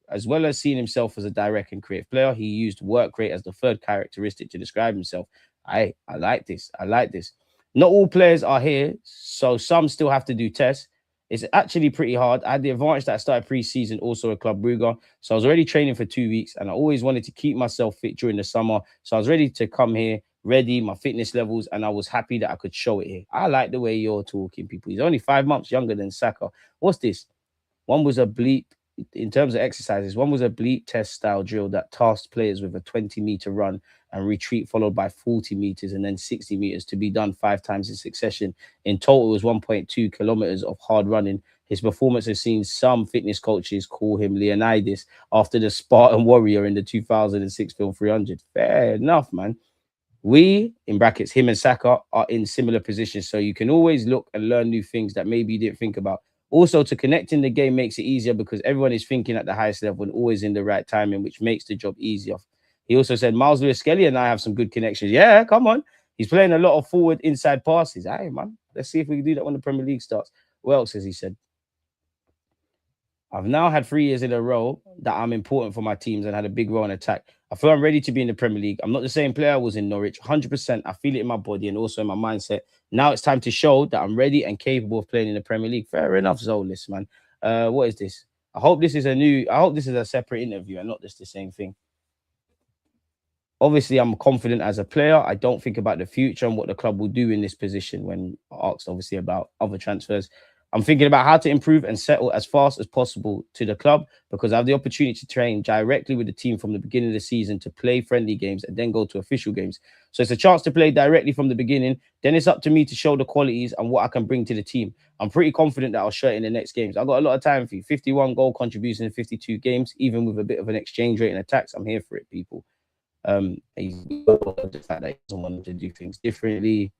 as well as seeing himself as a direct and creative player, he used work rate as the third characteristic to describe himself. I like this. I like this. Not all players are here, so some still have to do tests. It's actually pretty hard. I had the advantage that I started pre-season also at Club Brugge, so I was already training for 2 weeks, and I always wanted to keep myself fit during the summer, so I was ready to come here, ready, my fitness levels, and I was happy that I could show it here. I like the way you're talking, people. He's only 5 months younger than Saka. What's this? One was a bleep, in terms of exercises, one was a bleep test style drill that tasked players with a 20-meter run and retreat followed by 40 meters and then 60 meters to be done 5 times in succession. In total, it was 1.2 kilometers of hard running. His performance has seen some fitness coaches call him Leonidas after the Spartan warrior in the 2006 film 300. Fair enough, man. We, in brackets, him and Saka, are in similar positions, so you can always look and learn new things that maybe you didn't think about. Also, to connect in the game makes it easier because everyone is thinking at the highest level and always in the right timing, which makes the job easier. He also said, Miles Lewis-Skelly and I have some good connections. Yeah, come on. He's playing a lot of forward inside passes. Hey, man, let's see if we can do that when the Premier League starts. What else has he said? I've now had 3 years in a row that I'm important for my teams and had a big role in attack. I feel I'm ready to be in the Premier League. I'm not the same player I was in Norwich. 100%. I feel it in my body and also in my mindset. Now it's time to show that I'm ready and capable of playing in the Premier League. Fair enough, Zolis, man. What is this? I hope this is a separate interview and not just the same thing. Obviously, I'm confident as a player. I don't think about the future and what the club will do in this position when asked, obviously, about other transfers. I'm thinking about how to improve and settle as fast as possible to the club because I have the opportunity to train directly with the team from the beginning of the season to play friendly games and then go to official games. So it's a chance to play directly from the beginning. Then it's up to me to show the qualities and what I can bring to the team. I'm pretty confident that I'll show it in the next games. I've got a lot of time for you. 51 goal contributions in 52 games, even with a bit of an exchange rate and attacks. I'm here for it, people. He's the fact that he doesn't want to do things differently.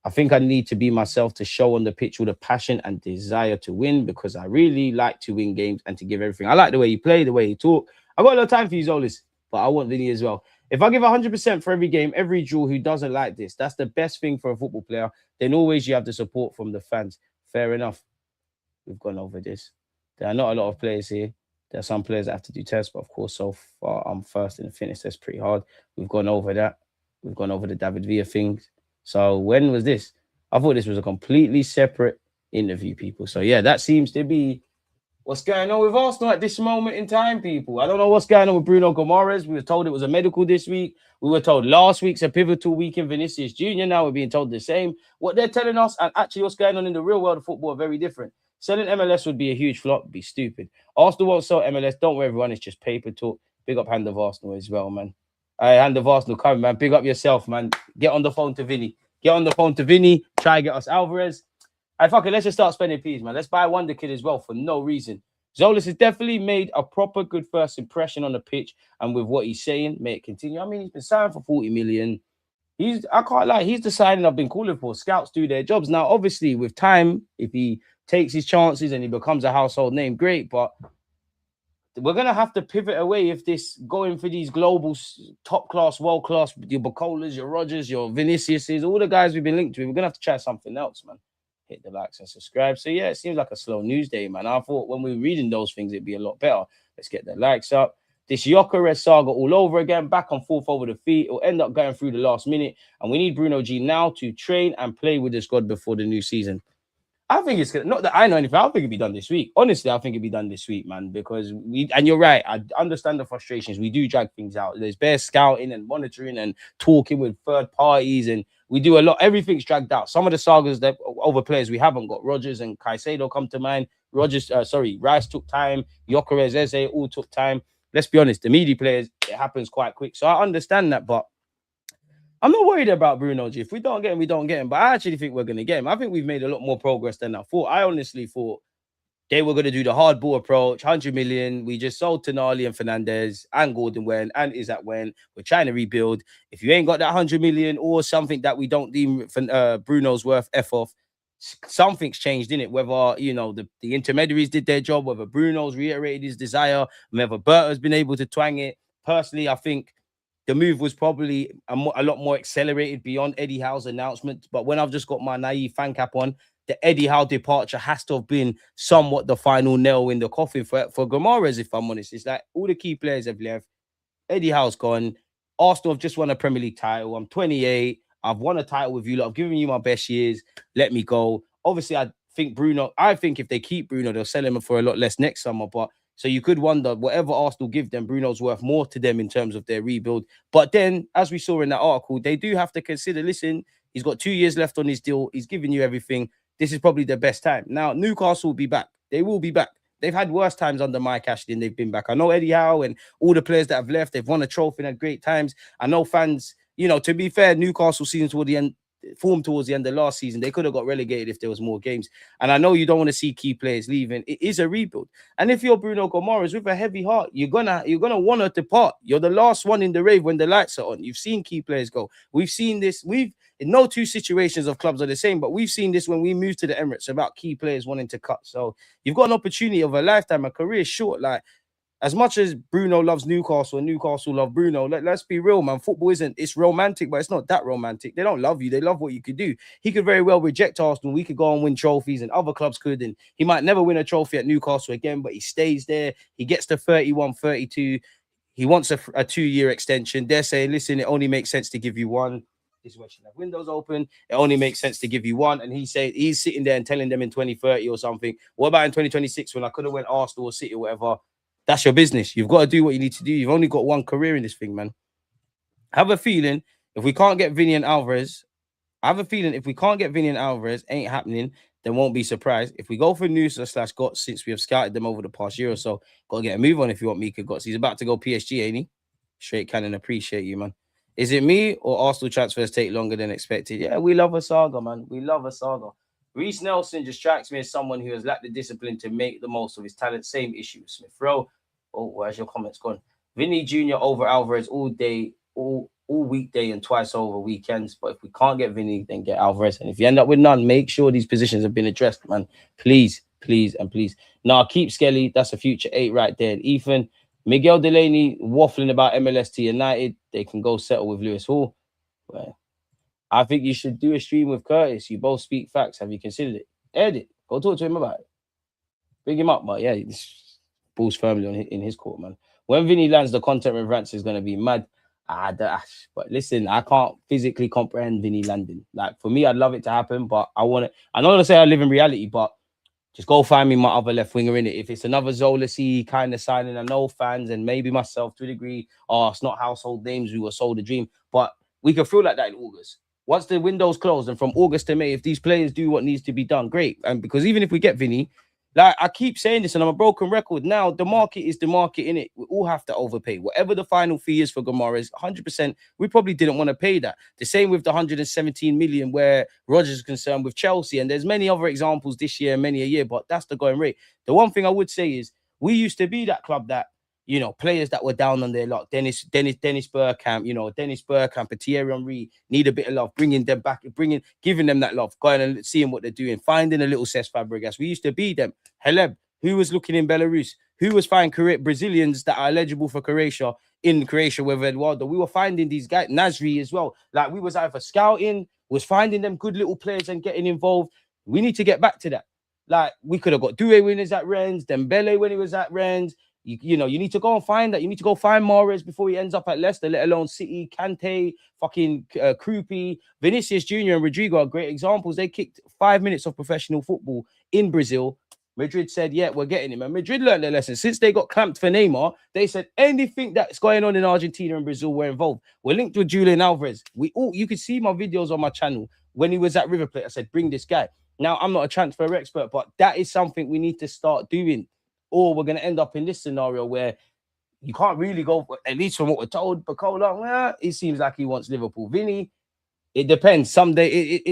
I think I need to be myself to show on the pitch with a passion and desire to win because I really like to win games and to give everything. I like the way you play, the way you talk. I've got a lot of time for you, Zolis, but I want Vini as well. If I give 100% for every game, every draw, who doesn't like this? That's the best thing for a football player. Then always you have the support from the fans. Fair enough. We've gone over this. There are not a lot of players here. There are some players that have to do tests, but of course, so far I'm first in the fitness test pretty hard. We've gone over that. We've gone over the David Villa things. So when was this? I thought this was a completely separate interview, people. So yeah, that seems to be what's going on with Arsenal at this moment in time, people. I don't know what's going on with Bruno Gomes. We were told it was a medical this week. We were told last week's a pivotal week in Vinicius Jr. Now we're being told the same. What they're telling us and actually what's going on in the real world of football are very different. Selling MLS would be a huge flop, be stupid. Arsenal won't sell MLS. Don't worry, everyone. It's just paper talk. Big up Hand of Arsenal as well, man. Hand of Arsenal, come, man. Big up yourself, man. Get on the phone to Vinny. Get on the phone to Vinny. Try and get us Alvarez. Fuck it. Let's just start spending peas, man. Let's buy Wonder Kid as well for no reason. Zolis has definitely made a proper good first impression on the pitch and with what he's saying, may it continue. I mean, he's been signed for 40 million. I can't lie, he's the signing I've been calling for. Scouts do their jobs. Now, obviously, with time, if he takes his chances and he becomes a household name, great, but we're going to have to pivot away if this going for these global top-class, world-class, your Bacolas, your Rogers, your Viniciuses, all the guys we've been linked to, we're going to have to try something else, man. Hit the likes and subscribe. So, yeah, it seems like a slow news day, man. I thought when we were reading those things, it'd be a lot better. Let's get the likes up. This Gyökeres saga all over again, back and forth over the feet. It'll end up going through the last minute. And we need Bruno G now to train and play with the squad before the new season. I think it's gonna, not that I know anything. I think it'd be done this week. Honestly, I think it'd be done this week, man. Because and you're right. I understand the frustrations. We do drag things out. There's bare scouting and monitoring and talking with third parties, and we do a lot. Everything's dragged out. Some of the sagas that over players we haven't got. Rogers and Caicedo come to mind. Rice took time. Gyökeres, Eze all took time. Let's be honest. The media players, it happens quite quick. So I understand that, but I'm not worried about Bruno G. If we don't get him, we don't get him. But I actually think we're going to get him. I think we've made a lot more progress than I thought. I honestly thought they were going to do the hardball approach, 100 million. We just sold Tonali and Fernandez and Gordon went and Isaac went. We're trying to rebuild. If you ain't got that 100 million or something that we don't deem Bruno's worth F off, something's changed in it. Whether, you know, the intermediaries did their job, whether Bruno's reiterated his desire, whether Berta's been able to twang it. Personally, I think the move was probably a lot more accelerated beyond Eddie Howe's announcement. But when I've just got my naive fan cap on, the Eddie Howe departure has to have been somewhat the final nail in the coffin for Gomares, if I'm honest. It's like all the key players have left. Eddie Howe's gone. Arsenal have just won a Premier League title. I'm 28. I've won a title with you lot. I've given you my best years. Let me go. Obviously, I think if they keep Bruno, they'll sell him for a lot less next summer. But so you could wonder, whatever Arsenal give them, Bruno's worth more to them in terms of their rebuild. But then, as we saw in that article, they do have to consider, listen, he's got 2 years left on his deal. He's giving you everything. This is probably the best time. Now, Newcastle will be back. They will be back. They've had worse times under Mike Ashley and they've been back. I know Eddie Howe and all the players that have left, they've won a trophy and had great times. I know fans, you know, to be fair, Newcastle season towards the end of last season, they could have got relegated if there was more games. And I know you don't want to see key players leaving. It is a rebuild. And if you're Bruno Gomares with a heavy heart, you're gonna want to depart. You're the last one in the rave when the lights are on. You've seen key players go. We've seen this. No two situations of clubs are the same, but we've seen this when we moved to the Emirates about key players wanting to cut. So you've got an opportunity of a lifetime. A career is short. Like, as much as Bruno loves Newcastle and Newcastle love Bruno, let's be real, man. Football it's romantic, but it's not that romantic. They don't love you. They love what you could do. He could very well reject Arsenal. We could go and win trophies and other clubs could. And he might never win a trophy at Newcastle again, but he stays there. He gets to 31, 32. He wants a 2-year extension. They're saying, listen, it only makes sense to give you one. This is where she have windows open. It only makes sense to give you one. And he's sitting there and telling them in 2030 or something. What about in 2026 when I could have went Arsenal or City or whatever? That's your business. You've got to do what you need to do. You've only got one career in this thing, man. I have a feeling if we can't get Vini and Alvarez, ain't happening, then won't be surprised. If we go for Nusa/Gotts, since we have scouted them over the past year or so, got to get a move on if you want Mikel Gotts. He's about to go PSG, ain't he? Straight cannon, appreciate you, man. Is it me or Arsenal transfers take longer than expected? Yeah, we love a saga, man. We love a saga. Reece Nelson just strikes me as someone who has lacked the discipline to make the most of his talent. Same issue with Smith Rowe. Oh, where's your comments gone? Vini Jr. over Alvarez all day, all weekday and twice over weekends. But if we can't get Vini, then get Alvarez. And if you end up with none, make sure these positions have been addressed, man. Please, please, and please. Now, keep Skelly. That's a future 8 right there. And Ethan, Miguel Delaney waffling about MLS to United. They can go settle with Lewis Hall. Well, I think you should do a stream with Curtis. You both speak facts. Have you considered it? Edit. Go talk to him about it. Bring him up. But yeah, Bulls firmly in his court, man. When Vinny lands, the content with Rants is going to be mad. But listen, I can't physically comprehend Vinny landing. Like, for me, I'd love it to happen, but I don't want to say I live in reality, but just go find me my other left winger in it. If it's another Zola-y kind of signing, I know fans and maybe myself to a degree, it's not household names who were sold a dream, but we can feel like that in August. Once the window's closed and from August to May, if these players do what needs to be done, great. And because even if we get Vinny, like I keep saying this and I'm a broken record, now the market is the market, in it. We all have to overpay. Whatever the final fee is for Gomares, 100%, we probably didn't want to pay that. The same with the 117 million where Rodgers is concerned with Chelsea. And there's many other examples this year, many a year, but that's the going rate. The one thing I would say is we used to be that club that, you know, players that were down on their luck, Dennis Bergkamp, and Thierry Henry need a bit of love, bringing them back, giving them that love, going and seeing what they're doing, finding a little Cesc Fabregas. We used to be them. Haleb, who was looking in Belarus, who was finding Brazilians that are eligible for Croatia in Croatia with Eduardo. We were finding these guys, Nasri as well. Like, we was either scouting, was finding them good little players and getting involved. We need to get back to that. Like, we could have got Doué when he was at Rennes, Dembele when he was at Rennes. You need to go and find that. You need to go find Mahrez before he ends up at Leicester, let alone City, Kante, fucking Krupi. Vinicius Jr. and Rodrigo are great examples. They kicked 5 minutes of professional football in Brazil. Madrid said, yeah, we're getting him. And Madrid learned their lesson. Since they got clamped for Neymar, they said anything that's going on in Argentina and Brazil, we're involved. We're linked with Julian Alvarez. You could see my videos on my channel when he was at River Plate. I said, bring this guy. Now, I'm not a transfer expert, but that is something we need to start doing. Or we're going to end up in this scenario where you can't really go, at least from what we're told, Bacola, it seems like he wants Liverpool. Vinny, it depends. Someday,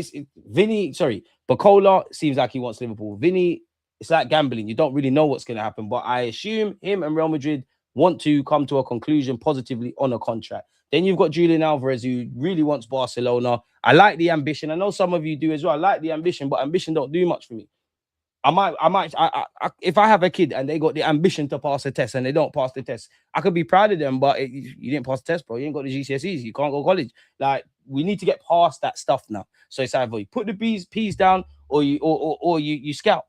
Bacola seems like he wants Liverpool. Vinny, it's like gambling. You don't really know what's going to happen. But I assume him and Real Madrid want to come to a conclusion positively on a contract. Then you've got Julian Alvarez, who really wants Barcelona. I like the ambition. I know some of you do as well. I like the ambition, but ambition don't do much for me. If I have a kid and they got the ambition to pass the test and they don't pass the test, I could be proud of them, but you didn't pass the test, bro. You ain't got the GCSEs. You can't go to college. Like, we need to get past that stuff now. So it's either you put the P's down or you scout.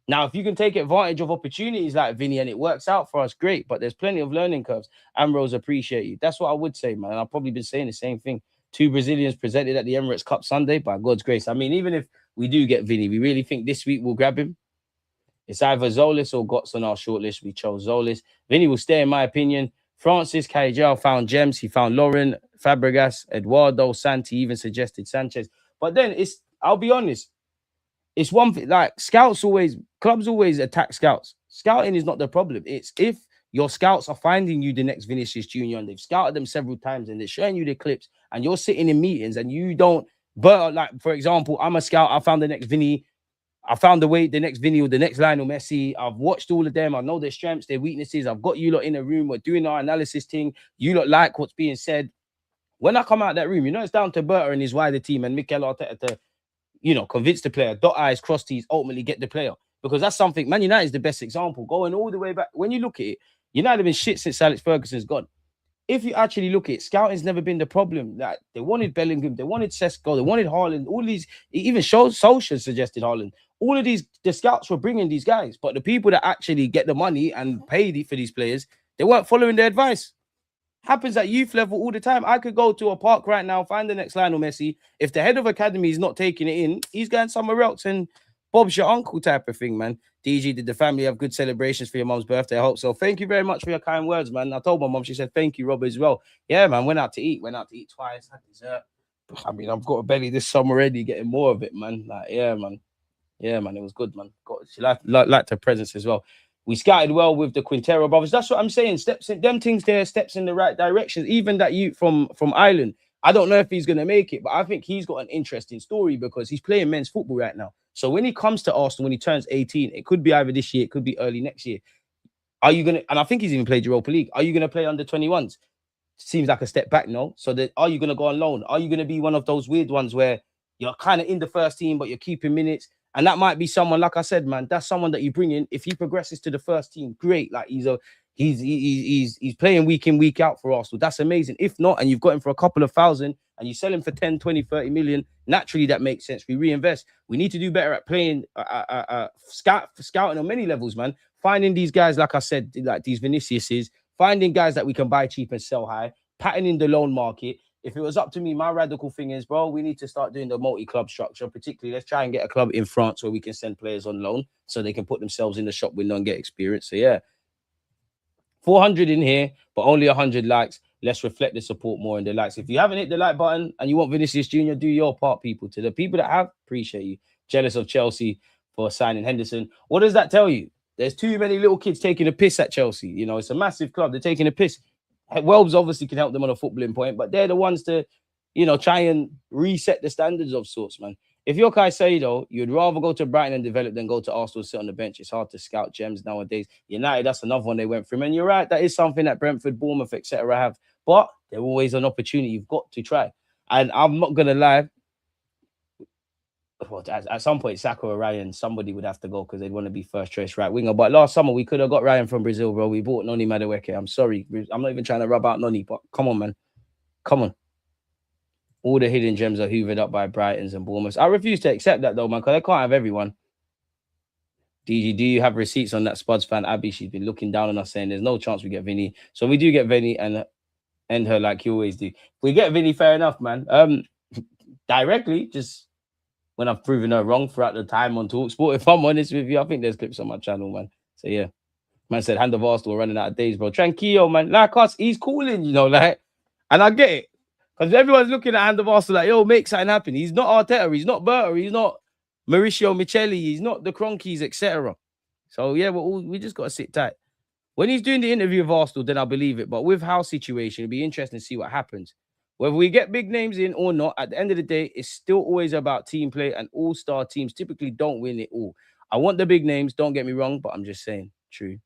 Now, if you can take advantage of opportunities like Vinny and it works out for us, great. But there's plenty of learning curves. Ambrose, appreciate you. That's what I would say, man. I've probably been saying the same thing. 2 Brazilians presented at the Emirates Cup Sunday, by God's grace. I mean, even if we do get Vinny, we really think this week we'll grab him. It's either Zolis or Gotts on our shortlist. We chose Zolis. Vinny will stay, in my opinion. Francis Cajal found gems. He found Lauren, Fabregas, Eduardo, Santi, even suggested Sanchez. But then I'll be honest, it's one thing, like clubs always attack scouts. Scouting is not the problem. It's if your scouts are finding you the next Vinicius Jr. and they've scouted them several times and they're showing you the clips and you're sitting in meetings and you don't, but like, for example, I'm a scout, I found the next Vinny, I found the next Vinny or the next Lionel Messi. I've watched all of them. I know their strengths, their weaknesses. I've got you lot in a room. We're doing our analysis thing. You lot like what's being said. When I come out of that room, it's down to Berta and his wider team and Mikel Arteta to, convince the player, dot I's, cross T's, ultimately get the player. Because that's something, Man United is the best example. Going all the way back, when you look at it, United have been shit since Alex Ferguson's gone. If you actually look at it, scouting's never been the problem. Like, they wanted Bellingham, they wanted Sesko, they wanted Haaland, all these, even Solskjaer suggested Haaland. All of these, the scouts were bringing these guys, but the people that actually get the money and pay for these players, they weren't following their advice. Happens at youth level all the time. I could go to a park right now, find the next Lionel Messi. If the head of academy is not taking it in, he's going somewhere else and Bob's your uncle type of thing, man. DG, did the family have good celebrations for your mom's birthday? I hope so. Thank you very much for your kind words, man. I told my mom, she said, thank you, Rob, as well. Yeah, man, went out to eat twice, had dessert. I mean, I've got a belly this summer already, getting more of it, man. Like, yeah, man, it was good, man. She liked her presence as well. We scouted well with the Quintero brothers. That's what I'm saying. Steps in the right direction. Even that youth from Ireland, I don't know if he's going to make it, but I think he's got an interesting story because he's playing men's football right now. So when he comes to Arsenal, when he turns 18, it could be either this year, it could be early next year. Are you going to, and I think he's even played Europa League, are you going to play under 21s? Seems like a step back, no? So are you going to go on loan? Are you going to be one of those weird ones where you're kind of in the first team, but you're keeping minutes? And that might be someone, like I said, man, that's someone that you bring in. If he progresses to the first team, great. Like he's playing week in, week out for Arsenal. That's amazing. If not, and you've got him for a couple of thousand and you sell him for 10, 20, 30 million, naturally that makes sense. We reinvest. We need to do better at playing scouting on many levels, man. Finding these guys, like I said, like these Viniciuses, finding guys that we can buy cheap and sell high, patterning the loan market. If it was up to me, my radical thing is, bro, we need to start doing the multi-club structure. Particularly, let's try and get a club in France where we can send players on loan so they can put themselves in the shop window and get experience. So, yeah. 400 in here, but only 100 likes. Let's reflect the support more in the likes. If you haven't hit the like button and you want Vinicius Jr., do your part, people. To the people that have, appreciate you. Jealous of Chelsea for signing Henderson. What does that tell you? There's too many little kids taking a piss at Chelsea. It's a massive club. They're taking a piss. Welbs obviously can help them on a footballing point, but they're the ones to, try and reset the standards of sorts, man. If you're Caicedo, you'd rather go to Brighton and develop than go to Arsenal and sit on the bench. It's hard to scout gems nowadays. United, that's another one they went through. And you're right, that is something that Brentford, Bournemouth, etc. have. But they're always an opportunity you've got to try. And I'm not going to lie, well, at some point, Saka or Ryan, somebody would have to go because they'd want to be first choice right winger. But last summer, we could have got Ryan from Brazil, bro. We bought Noni Madueke. I'm sorry. I'm not even trying to rub out Noni, but come on, man. Come on. All the hidden gems are hoovered up by Brightons and Bournemouths. I refuse to accept that, though, man, because I can't have everyone. DG, do you have receipts on that Spuds fan, Abby? She's been looking down on us saying there's no chance we get Vinny. So we do get Vinny and end her like you always do. If we get Vinny, fair enough, man. Directly, just... when I've proven her wrong throughout the time on TalkSport, if I'm honest with you, I think there's clips on my channel, man. So, yeah. Man said, hand of Arsenal, we're running out of days, bro. Tranquillo, man. Like us, he's calling, and I get it. Because everyone's looking at hand of Arsenal like, yo, make something happen. He's not Arteta, he's not Berta, he's not Mauricio Micheli, he's not the Cronkies, etc. So, yeah, we just got to sit tight. When he's doing the interview of Arsenal, then I believe it. But with house situation, it'll be interesting to see what happens. Whether we get big names in or not, at the end of the day, it's still always about team play, and all-star teams typically don't win it all. I want the big names, don't get me wrong, but I'm just saying, true.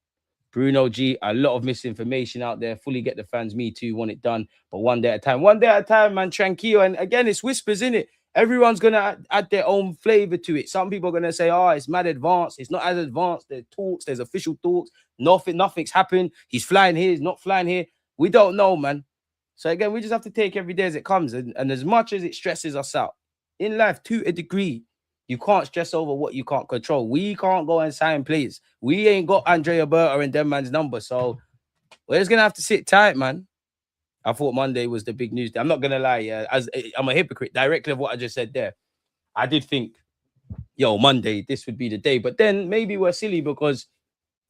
Bruno G, a lot of misinformation out there. Fully get the fans, me too, want it done, but one day at a time. One day at a time, man, tranquilo. And again, it's whispers, in it. Everyone's going to add their own flavor to it. Some people are going to say, oh, it's mad advanced. It's not as advanced. There's talks, there's official talks. Nothing's happened. He's flying here, he's not flying here. We don't know, man. So again, we just have to take every day as it comes. And as much as it stresses us out, in life, to a degree, you can't stress over what you can't control. We can't go and sign players. We ain't got Andrea Berta and them man's number. So we're just going to have to sit tight, man. I thought Monday was the big news day. I'm not going to lie. As I'm a hypocrite, directly of what I just said there. I did think, Monday, this would be the day. But then maybe we're silly because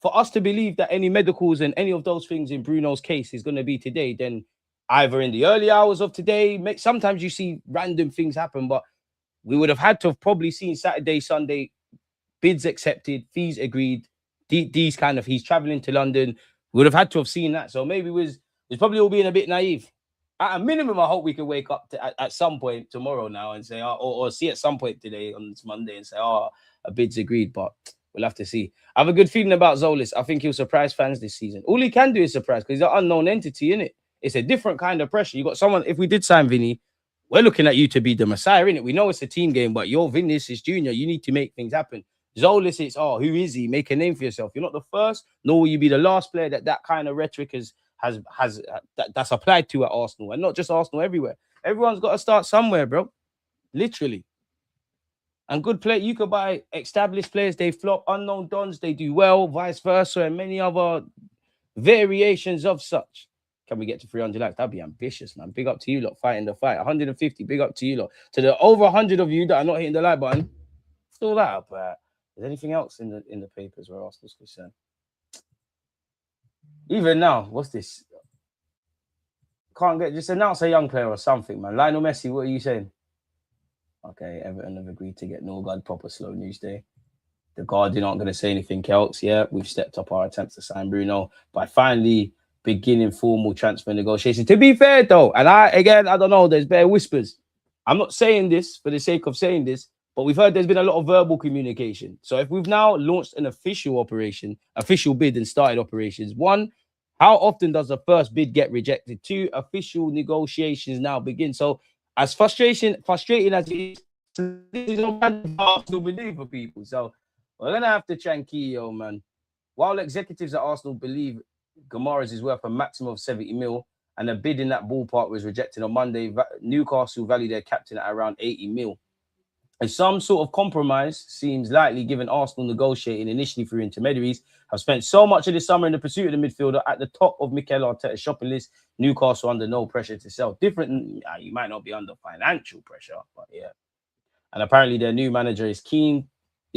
for us to believe that any medicals and any of those things in Bruno's case is going to be today, then either in the early hours of today, sometimes you see random things happen, but we would have had to have probably seen Saturday, Sunday, bids accepted, fees agreed, these kind of, he's traveling to London. We would have had to have seen that. So maybe it's probably all being a bit naive. At a minimum, I hope we can wake up at some point tomorrow now and say, or see at some point today on this Monday and say, a bid's agreed, but we'll have to see. I have a good feeling about Zolis. I think he'll surprise fans this season. All he can do is surprise because he's an unknown entity, innit? It's a different kind of pressure. You got someone, if we did sign Vini, we're looking at you to be the Messiah, innit? We know it's a team game, but you're Vinicius Jr. You need to make things happen. Zolis, it's, who is he? Make a name for yourself. You're not the first, nor will you be the last player that kind of rhetoric that's applied to at Arsenal. And not just Arsenal, everywhere. Everyone's got to start somewhere, bro. Literally. And good play, you could buy established players, they flop, unknown dons, they do well, vice versa, and many other variations of such. Can we get to 300 likes? That'd be ambitious, man. Big up to you lot fighting the fight. 150, big up to you lot. To the over 100 of you that are not hitting the like button, fill that up. Is anything else in the papers where Arsenal's concerned? Even now, what's this? Can't get, just announce a young player or something, man. Lionel Messi, what are you saying? Okay, Everton have agreed to get Norgard proper slow news day. The Guardian aren't going to say anything else. Yeah, we've stepped up our attempts to sign Bruno by finally beginning formal transfer negotiations. To be fair, though, and I don't know, there's bare whispers. I'm not saying this for the sake of saying this, but we've heard there's been a lot of verbal communication. So if we've now launched an official bid and started operations, one, how often does the first bid get rejected? Two, official negotiations now begin. So as frustrating as it is, this is not Arsenal believe for people. So we're going to have to tranquillo, man. While executives at Arsenal believe Gamara's is worth a maximum of 70 mil, and a bid in that ballpark was rejected on Monday, Newcastle valued their captain at around 80 mil. And some sort of compromise seems likely, given Arsenal negotiating initially through intermediaries, have spent so much of the summer in the pursuit of the midfielder at the top of Mikel Arteta's shopping list. Newcastle under no pressure to sell. Different, you might not be under financial pressure, but yeah. And apparently their new manager is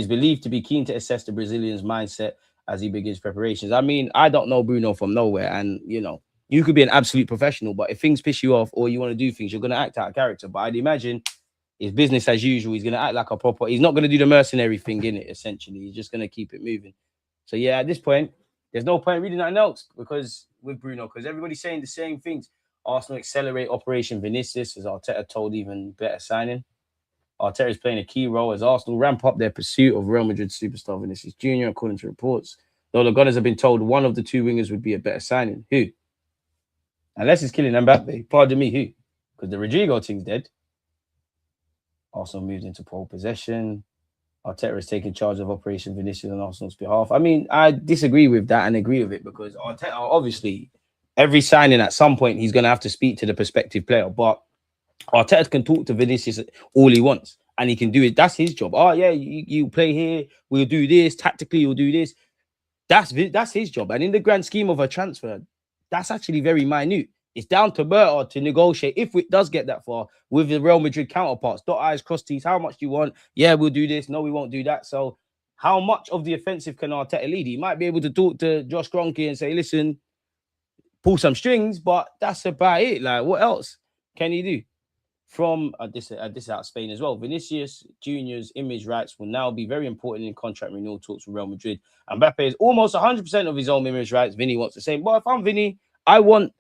believed to be keen to assess the Brazilian's mindset as he begins preparations. I mean, I don't know Bruno from nowhere, and you could be an absolute professional, but if things piss you off or you want to do things, you're going to act out of character. But I'd imagine it's business as usual. He's going to act like a proper, he's not going to do the mercenary thing in it, essentially. He's just going to keep it moving. So yeah, at this point, there's no point reading nothing else with Bruno, because everybody's saying the same things. Arsenal accelerate Operation Vinicius, as Arteta told even better signing. Arteta is playing a key role as Arsenal ramp up their pursuit of Real Madrid superstar Vinicius Jr., according to reports. Though the Gunners have been told one of the two wingers would be a better signing. Who? Unless it's killing Mbappe. Pardon me, who? Because the Rodrigo thing's dead. Arsenal moved into pole possession. Arteta is taking charge of Operation Vinicius on Arsenal's behalf. I mean, I disagree with that and agree with it, because Arteta, obviously, every signing at some point, he's going to have to speak to the prospective player. But Arteta can talk to Vinicius all he wants, and he can do it. That's his job. Oh, yeah, you play here. We'll do this. Tactically, you'll do this. That's his job. And in the grand scheme of a transfer, that's actually very minute. It's down to Berta to negotiate, if it does get that far, with the Real Madrid counterparts. Dot I's, cross T's. How much do you want? Yeah, we'll do this. No, we won't do that. So how much of the offensive can Arteta lead? He might be able to talk to Josh Kroenke and say, listen, pull some strings, but that's about it. Like, what else can he do? From this out of Spain as well, Vinicius Jr.'s image rights will now be very important in contract renewal talks with Real Madrid. And Mbappe is almost 100% of his own image rights. Vini wants to say, well, if I'm Vini, I want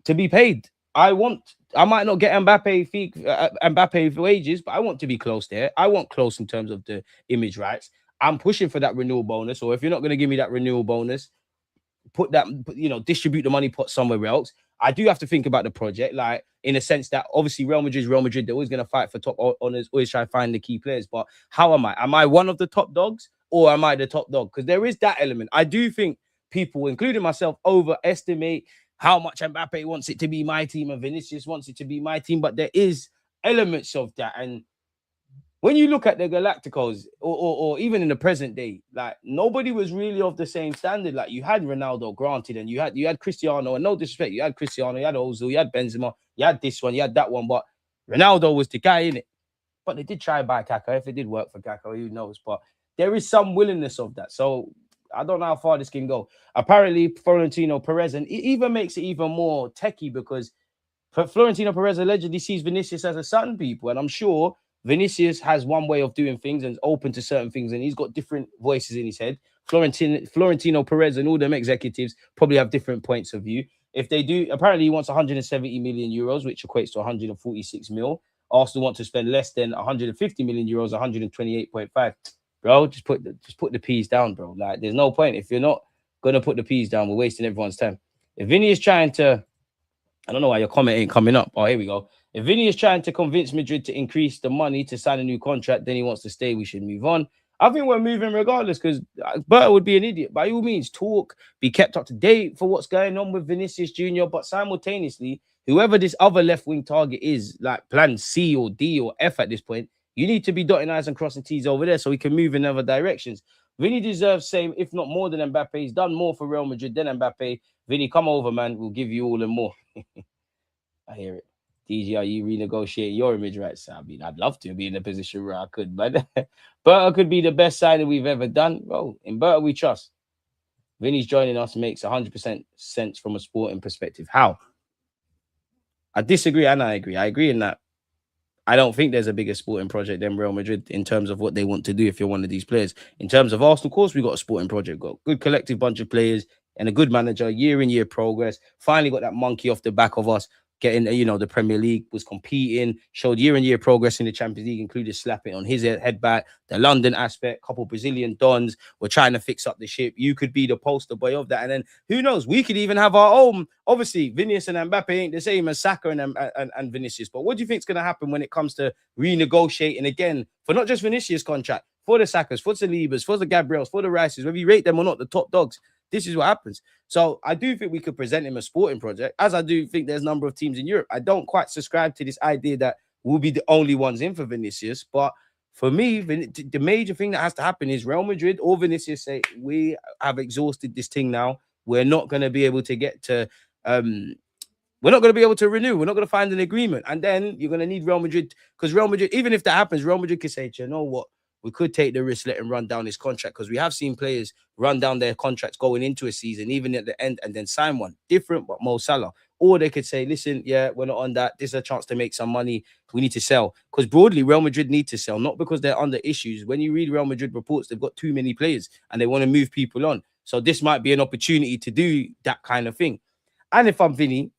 to be paid. I might not get Mbappe wages, but I want to be close there. I want close in terms of the image rights. I'm pushing for that renewal bonus. Or if you're not going to give me that renewal bonus, put that, distribute the money pot somewhere else. I do have to think about the project, like in a sense that obviously Real Madrid, they're always going to fight for top honors, always try to find the key players. But how am I? Am I one of the top dogs or am I the top dog? Because there is that element. I do think people, including myself, overestimate how much Mbappe wants it to be my team and Vinicius wants it to be my team. But there is elements of that. And when you look at the Galacticos, or even in the present day, like nobody was really of the same standard. Like you had Ronaldo, granted, and you had Cristiano, and no disrespect, you had Cristiano, you had Ozil, you had Benzema, you had this one, you had that one, but Ronaldo was the guy in it. But they did try to buy Kaká. If it did work for Kaká, who knows? But there is some willingness of that. So I don't know how far this can go. Apparently, Florentino Perez, and it even makes it even more techie because Florentino Perez allegedly sees Vinicius as a son, people, and I'm sure Vinicius has one way of doing things and is open to certain things, and he's got different voices in his head. Florentino Perez and all them executives probably have different points of view. If they do, apparently he wants 170 million euros, which equates to 146 mil. Arsenal want to spend less than 150 million euros, 128.5. Bro, just put the P's down, bro. Like, there's no point. If you're not going to put the P's down, we're wasting everyone's time. If Vinny is trying to, I don't know why your comment ain't coming up. Oh, here we go. If Vini is trying to convince Madrid to increase the money to sign a new contract, then he wants to stay. We should move on. I think we're moving regardless because Berta would be an idiot. By all means, talk, be kept up to date for what's going on with Vinicius Jr. But simultaneously, whoever this other left-wing target is, like plan C or D or F at this point, you need to be dotting I's and crossing T's over there so we can move in other directions. Vini deserves same, if not more than Mbappe. He's done more for Real Madrid than Mbappe. Vini, come over, man. We'll give you all and more. I hear it. DG, are you renegotiating your image rights? I mean, I'd love to be in a position where I could, but Berta could be the best signing we've ever done. Bro, in Berta we trust. Vinny's joining us makes 100% sense from a sporting perspective. How? I disagree and I agree. I agree in that I don't think there's a bigger sporting project than Real Madrid in terms of what they want to do if you're one of these players. In terms of Arsenal, of course, we got a sporting project. Got a good collective bunch of players and a good manager, year in, year progress. Finally got that monkey off the back of us. Getting, the Premier League, was competing, showed year-on-year progress in the Champions League, included slapping on his head back, the London aspect, couple Brazilian dons were trying to fix up the ship. You could be the poster boy of that. And then, who knows, we could even have our own. Obviously, Vinicius and Mbappe ain't the same as Saka and Vinicius. But what do you think is going to happen when it comes to renegotiating again, for not just Vinicius' contract, for the Sakas, for the Salibas, for the Gabriels, for the Rices, whether you rate them or not, the top dogs? This is what happens. So I do think we could present him a sporting project, as I do think there's a number of teams in Europe. I don't quite subscribe to this idea that we'll be the only ones in for Vinicius. But for me, the major thing that has to happen is Real Madrid or Vinicius say, we have exhausted this thing now. We're not going to be able to get to... we're not going to be able to renew. We're not going to find an agreement. And then you're going to need Real Madrid. Because Real Madrid, even if that happens, Real Madrid could say, you know what? We could take the risk, let him run down his contract, because we have seen players run down their contracts going into a season, even at the end, and then sign one. Different, but Mo Salah. Or they could say, listen, yeah, we're not on that. This is a chance to make some money. We need to sell. Because broadly, Real Madrid need to sell, not because they're under issues. When you read Real Madrid reports, they've got too many players and they want to move people on. So this might be an opportunity to do that kind of thing. And if I'm Vinny,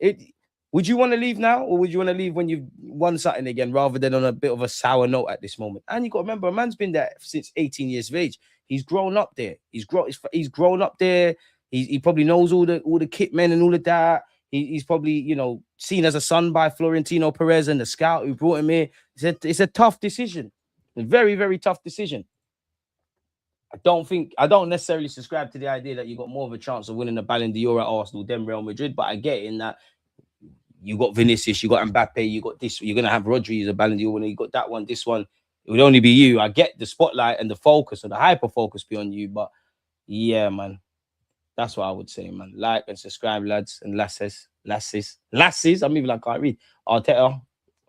would you want to leave now, or would you want to leave when you've won something again, rather than on a bit of a sour note at this moment? And you got to remember, a man's been there since 18 years of age. He's grown up there. He's grown up there. He probably knows all the kit men and all of that. He's probably seen as a son by Florentino Perez and the scout who brought him here. It's a tough decision, a very, very tough decision. I don't necessarily subscribe to the idea that you got more of a chance of winning the Ballon d'Or at Arsenal than Real Madrid, but I get it in that. You got Vinicius, you got Mbappe, you got this. You're going to have Rodri as a Ballon d'Or winner. You got that one, this one. It would only be you. I get the spotlight and the focus or the hyper focus be on you. But yeah, man, that's what I would say, man. Like and subscribe, lads and lasses. I'm even like, I can't read. Arteta,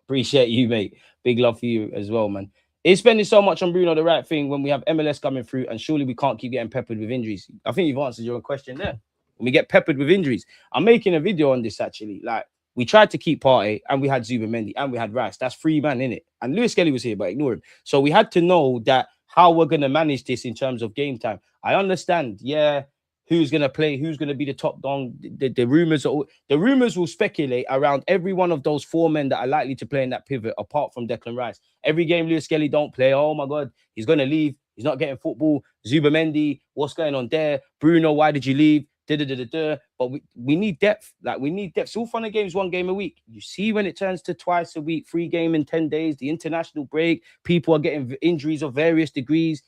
appreciate you, mate. Big love for you as well, man. Is spending so much on Bruno the right thing when we have MLS coming through, and surely we can't keep getting peppered with injuries? I think you've answered your question there. When we get peppered with injuries, I'm making a video on this actually. Like, we tried to keep Partey, and we had Zubamendi, and we had Rice. That's 3 man in it. And Lewis Kelly was here, but ignore him. So we had to know that how we're going to manage this in terms of game time. I understand, yeah, who's going to play, who's going to be the top dog. The rumors will speculate around every one of those 4 men that are likely to play in that pivot, apart from Declan Rice. Every game Lewis Kelly don't play, oh my God, he's going to leave. He's not getting football. Zubamendi, what's going on there? Bruno, why did you leave? But we need depth. Like, we need depth. It's all fun and games, 1 game a week. You see when it turns to twice a week, 3 game in 10 days, the international break, people are getting injuries of various degrees.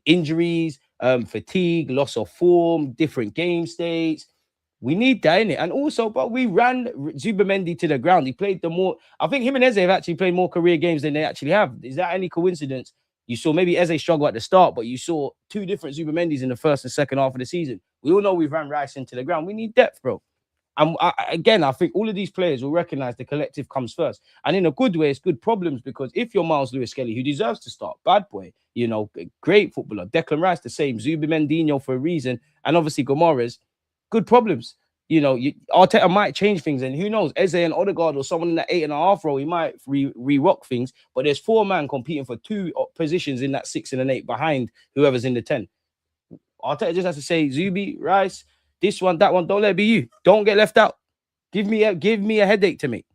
Injuries, fatigue, loss of form, different game states. We need that, innit? And also, but we ran Zubamendi to the ground. He played I think him and Eze have actually played more career games than they actually have. Is that any coincidence? You saw maybe Eze struggle at the start, but you saw 2 different Zubamendis in the first and second half of the season. We all know we've ran Rice into the ground. We need depth, bro. And I think all of these players will recognize the collective comes first. And in a good way, it's good problems, because if you're Miles Lewis-Skelly, who deserves to start, bad boy, great footballer, Declan Rice the same, Zubamendinho for a reason, and obviously Gomares, good problems. Arteta might change things, and who knows, Eze and Odegaard or someone in that 8.5 role, he might re-rock things. But there's 4 men competing for 2 positions in that 6 and an 8 behind whoever's in the 10. Arteta just has to say, Zubi, Rice, this one, that one, don't let it be you. Don't get left out. Give me a headache to make.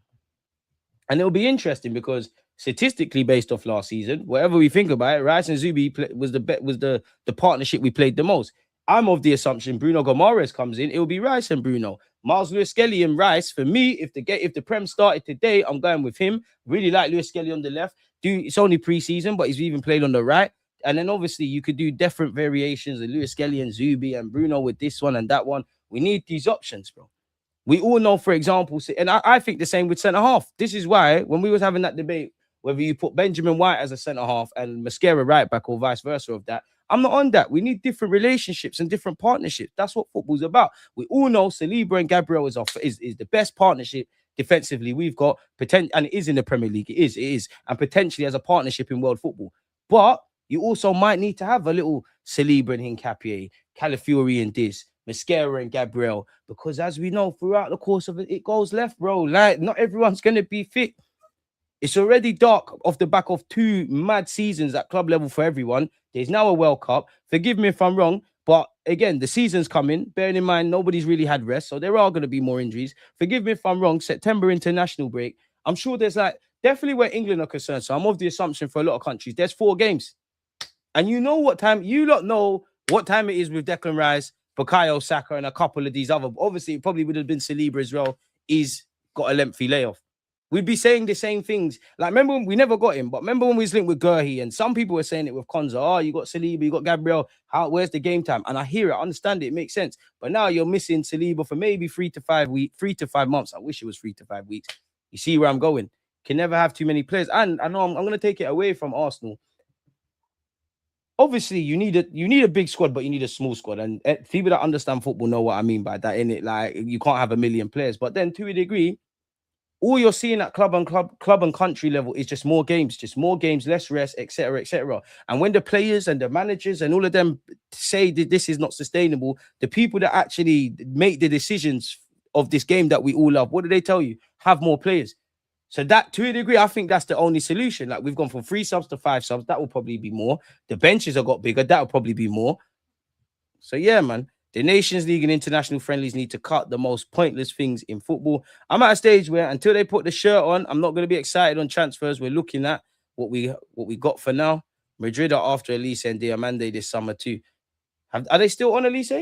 And it'll be interesting, because statistically, based off last season, whatever we think about it, Rice and Zubi was the partnership we played the most. I'm of the assumption Bruno Gomares comes in, it will be Rice and Bruno. Miles Lewis-Skelly and Rice, for me, if the Prem started today, I'm going with him. Really like Lewis-Skelly on the left. It's only pre-season, but he's even played on the right. And then obviously you could do different variations of Lewis-Skelly and Zubi and Bruno with this one and that one. We need these options, bro. We all know, for example, and I think the same with centre-half. This is why, when we was having that debate, whether you put Benjamin White as a centre-half and Mascara right-back or vice versa of that, I'm not on that. We need different relationships and different partnerships. That's what football's about. We all know Saliba and Gabriel is the best partnership defensively we've got, and it is in the Premier League. It is. And potentially as a partnership in world football. But you also might need to have a little Saliba and Hincapié, Calafiori and Diz, Mascara and Gabriel, because as we know, throughout the course of it, it goes left, bro. Like, not everyone's going to be fit. It's already dark off the back of 2 mad seasons at club level for everyone. There's now a World Cup. Forgive me if I'm wrong, but again, the season's coming. Bearing in mind, nobody's really had rest, so there are going to be more injuries. Forgive me if I'm wrong. September international break. I'm sure there's definitely where England are concerned. So I'm of the assumption for a lot of countries, there's 4 games. And you know what time it is with Declan Rice, Bukayo Saka, and a couple of these other. Obviously, it probably would have been Saliba as well. He's got a lengthy layoff. We'd be saying the same things. Like, remember when we never got him, but remember when we was linked with Gurhi, and some people were saying it with Konza. Oh, you got Saliba, you got Gabriel. Where's the game time? And I hear it, I understand it, it makes sense. But now you're missing Saliba for maybe 3 to 5 months. I wish it was 3 to 5 weeks. You see where I'm going? Can never have too many players. And I know I'm going to take it away from Arsenal. Obviously, you need a big squad, but you need a small squad. And people that understand football know what I mean by that, innit? Like, you can't have 1 million players. But then, to a degree, all you're seeing at club and country level is just more games, less rest, etc., etc. And when the players and the managers and all of them say that this is not sustainable, the people that actually make the decisions of this game that we all love, what do they tell you? Have more players. So that, to a degree, I think that's the only solution. Like, we've gone from 3 subs to 5 subs. That will probably be more. The benches have got bigger. That will probably be more. So yeah, man. The Nations League and international friendlies need to cut the most pointless things in football. I'm at a stage where, until they put the shirt on, I'm not going to be excited on transfers. We're looking at what we got for now. Madrid are after Elise and Diamande this summer too. Are they still on Elise?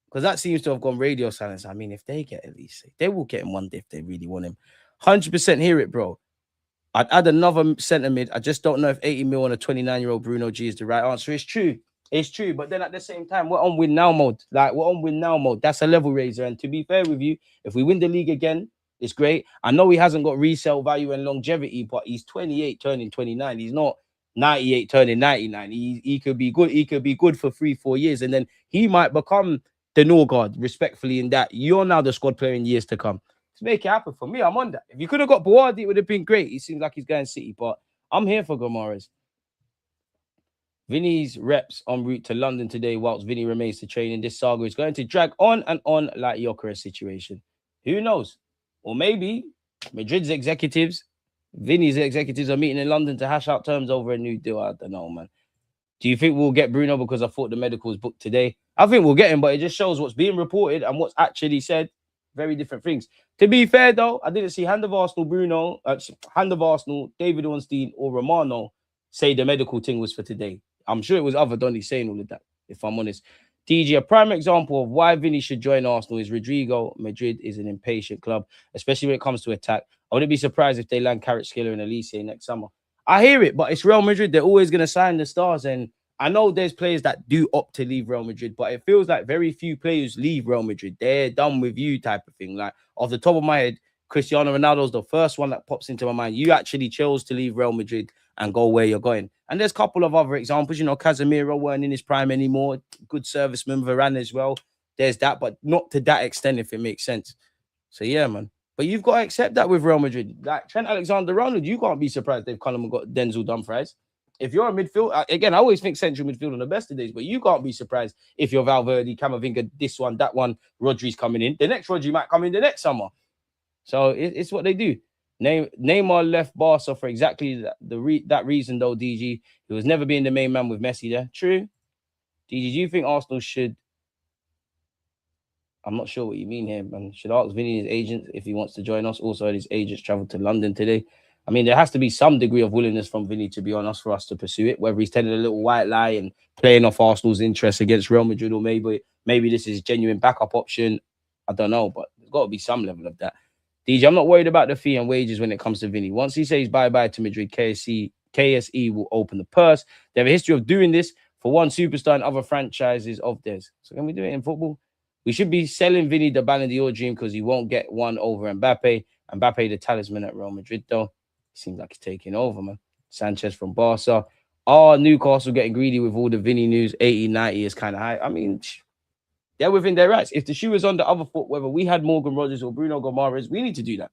Because that seems to have gone radio silence. I mean, if they get Elise, they will get him one day if they really want him. 100% hear it, bro. I'd add another centre mid. I just don't know if 80 mil on a 29-year-old Bruno G is the right answer. It's true. It's true, but then at the same time, we're on win now mode. That's a level raiser. And to be fair with you, if we win the league again, it's great. I know he hasn't got resale value and longevity, but he's 28 turning 29. He's not 98 turning 99. He could be good. He could be good for 3-4 years, and then he might become the Norgard, respectfully, in that you're now the squad player in years to come. To make it happen for me, I'm on that. If you could have got Boadi, it would have been great. He seems like he's going City, but I'm here for Gomares. Vinny's reps en route to London today, whilst Vinny remains to train in this saga is going to drag on and on like Gyökeres situation. Who knows? Or maybe Madrid's executives, Vinny's executives are meeting in London to hash out terms over a new deal. I don't know, man. Do you think we'll get Bruno? Because I thought the medical was booked today. I think we'll get him, but it just shows what's being reported and what's actually said. Very different things. To be fair, though, I didn't see Hand of Arsenal, Bruno, Hand of Arsenal, David Ornstein, or Romano say the medical thing was for today. I'm sure it was other Donny saying all of that, if I'm honest. DG, a prime example of why Vini should join Arsenal is Rodrigo. Madrid is an impatient club, especially when it comes to attack. I wouldn't be surprised if they land Carrot Skiller and Elise next summer. I hear it, but it's Real Madrid. They're always going to sign the stars. And I know there's players that do opt to leave Real Madrid, but it feels like very few players leave Real Madrid. They're done with you type of thing. Like, off the top of my head, Cristiano Ronaldo's the first one that pops into my mind. You actually chose to leave Real Madrid and go where you're going. And there's a couple of other examples. You know, Casemiro weren't in his prime anymore. Good serviceman, Varane as well. There's that, but not to that extent, if it makes sense. So, yeah, man. But you've got to accept that with Real Madrid. Like Trent Alexander-Arnold, you can't be surprised they've come and got Denzel Dumfries. If you're a midfield, again, I always think central midfield on the best of days, but you can't be surprised if you're Valverde, Camavinga, this one, that one, Rodri's coming in. The next Rodri might come in the next summer. So it's what they do. Neymar left Barca for exactly that reason, though, DG. He was never being the main man with Messi there. True. DG, do you think Arsenal should... I'm not sure what you mean here, man. Should ask Vinny, his agent, if he wants to join us. Also, his agents traveled to London today. I mean, there has to be some degree of willingness from Vinny, to be honest, for us to pursue it. Whether he's telling a little white lie and playing off Arsenal's interest against Real Madrid, or maybe this is a genuine backup option. I don't know, but there's got to be some level of that. DJ, I'm not worried about the fee and wages when it comes to Vinny. Once he says bye-bye to Madrid, KSE will open the purse. They have a history of doing this for one superstar and other franchises of theirs. So can we do it in football? We should be selling Vinny the Ballon d'Or dream because he won't get one over Mbappe. Mbappe, the talisman at Real Madrid, though. Seems like he's taking over, man. Sanchez from Barca. Newcastle getting greedy with all the Vinny news. 80, 90 is kind of high. I mean, they're within their rights. If the shoe is on the other foot, whether we had Morgan Rogers or Bruno Gomares, we need to do that.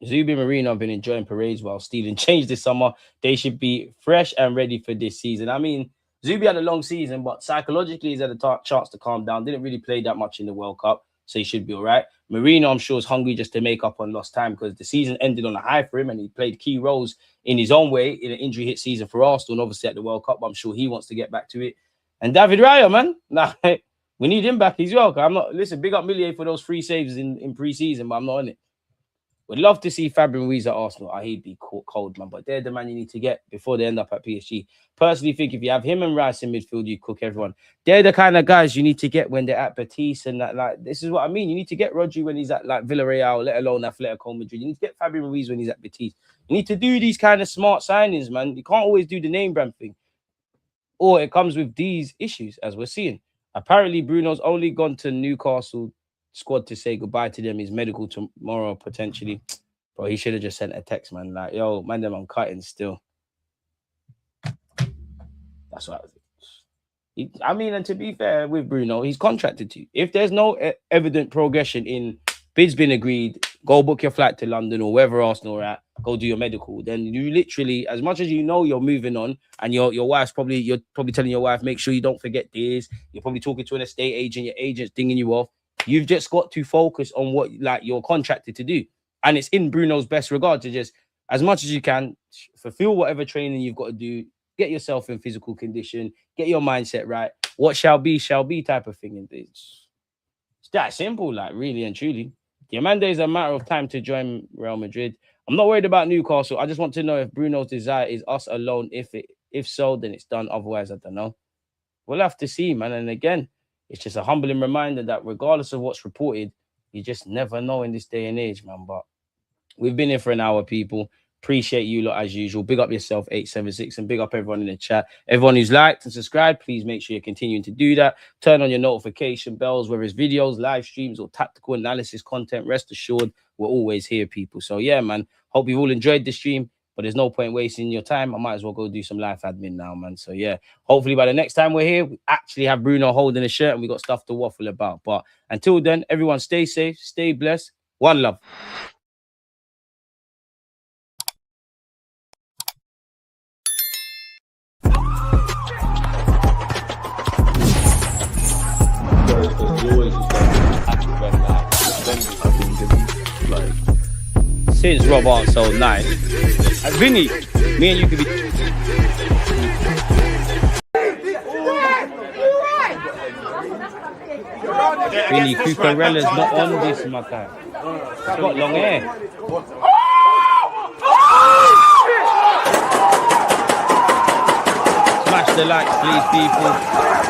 Zubi Marino have been enjoying parades while stealing change this summer. They should be fresh and ready for this season. I mean, Zubi had a long season, but psychologically he's had a chance to calm down. Didn't really play that much in the World Cup, so he should be all right. Marino, I'm sure, is hungry just to make up on lost time because the season ended on a high for him and he played key roles in his own way in an injury-hit season for Arsenal and obviously at the World Cup. But I'm sure he wants to get back to it. And David Raya, man, nah, we need him back as well. I'm not, listen, big up Millier for those 3 saves in pre-season, but I'm not on it. Would love to see Fabian Ruiz at Arsenal. He'd be cold, man. But they're the man you need to get before they end up at PSG. Personally, think if you have him and Rice in midfield, you cook everyone. They're the kind of guys you need to get when they're at Betis and that. Like, this is what I mean. You need to get Rodri when he's at like Villarreal, let alone Atletico Madrid. You need to get Fabian Ruiz when he's at Betis. You need to do these kind of smart signings, man. You can't always do the name brand thing. Or it comes with these issues, as we're seeing. Apparently, Bruno's only gone to Newcastle squad to say goodbye to them. He's medical tomorrow, potentially. Bro, he should have just sent a text, man. Like, yo, man, I'm cutting still. That's what I was. I mean, and to be fair with Bruno, he's contracted to you. If there's no evident progression in bid's been agreed, go book your flight to London or wherever Arsenal are at, go do your medical. Then you literally, as much as you know you're moving on, and your wife's you're probably telling your wife, make sure you don't forget this. You're probably talking to an estate agent, your agent's dinging you off. You've just got to focus on what you're contracted to do. And it's in Bruno's best regard to just, as much as you can, fulfill whatever training you've got to do, get yourself in physical condition, get your mindset right. What shall be type of thing. It's that simple, like, really and truly. Diamande is a matter of time to join Real Madrid. I'm not worried about Newcastle. I just want to know if Bruno's desire is us alone. If so, then it's done. Otherwise, I don't know. We'll have to see, man. And again, it's just a humbling reminder that regardless of what's reported, you just never know in this day and age, man. But we've been here for an hour, people. Appreciate you lot as usual. Big up yourself, 876, and big up everyone in the chat. Everyone who's liked and subscribed, please make sure you're continuing to do that. Turn on your notification bells, whether it's videos, live streams, or tactical analysis content. Rest assured, we're always here, people. So, yeah, man. Hope you've all enjoyed the stream, but there's no point wasting your time. I might as well go do some live admin now, man. So, yeah, hopefully by the next time we're here, we actually have Bruno holding a shirt and we got stuff to waffle about. But until then, everyone stay safe, stay blessed. One love. Since Rob aren't so nice. Vinny, me and you could be. Vinny, Cucurella's not on this, my guy. He's got long hair. the likes, please, people.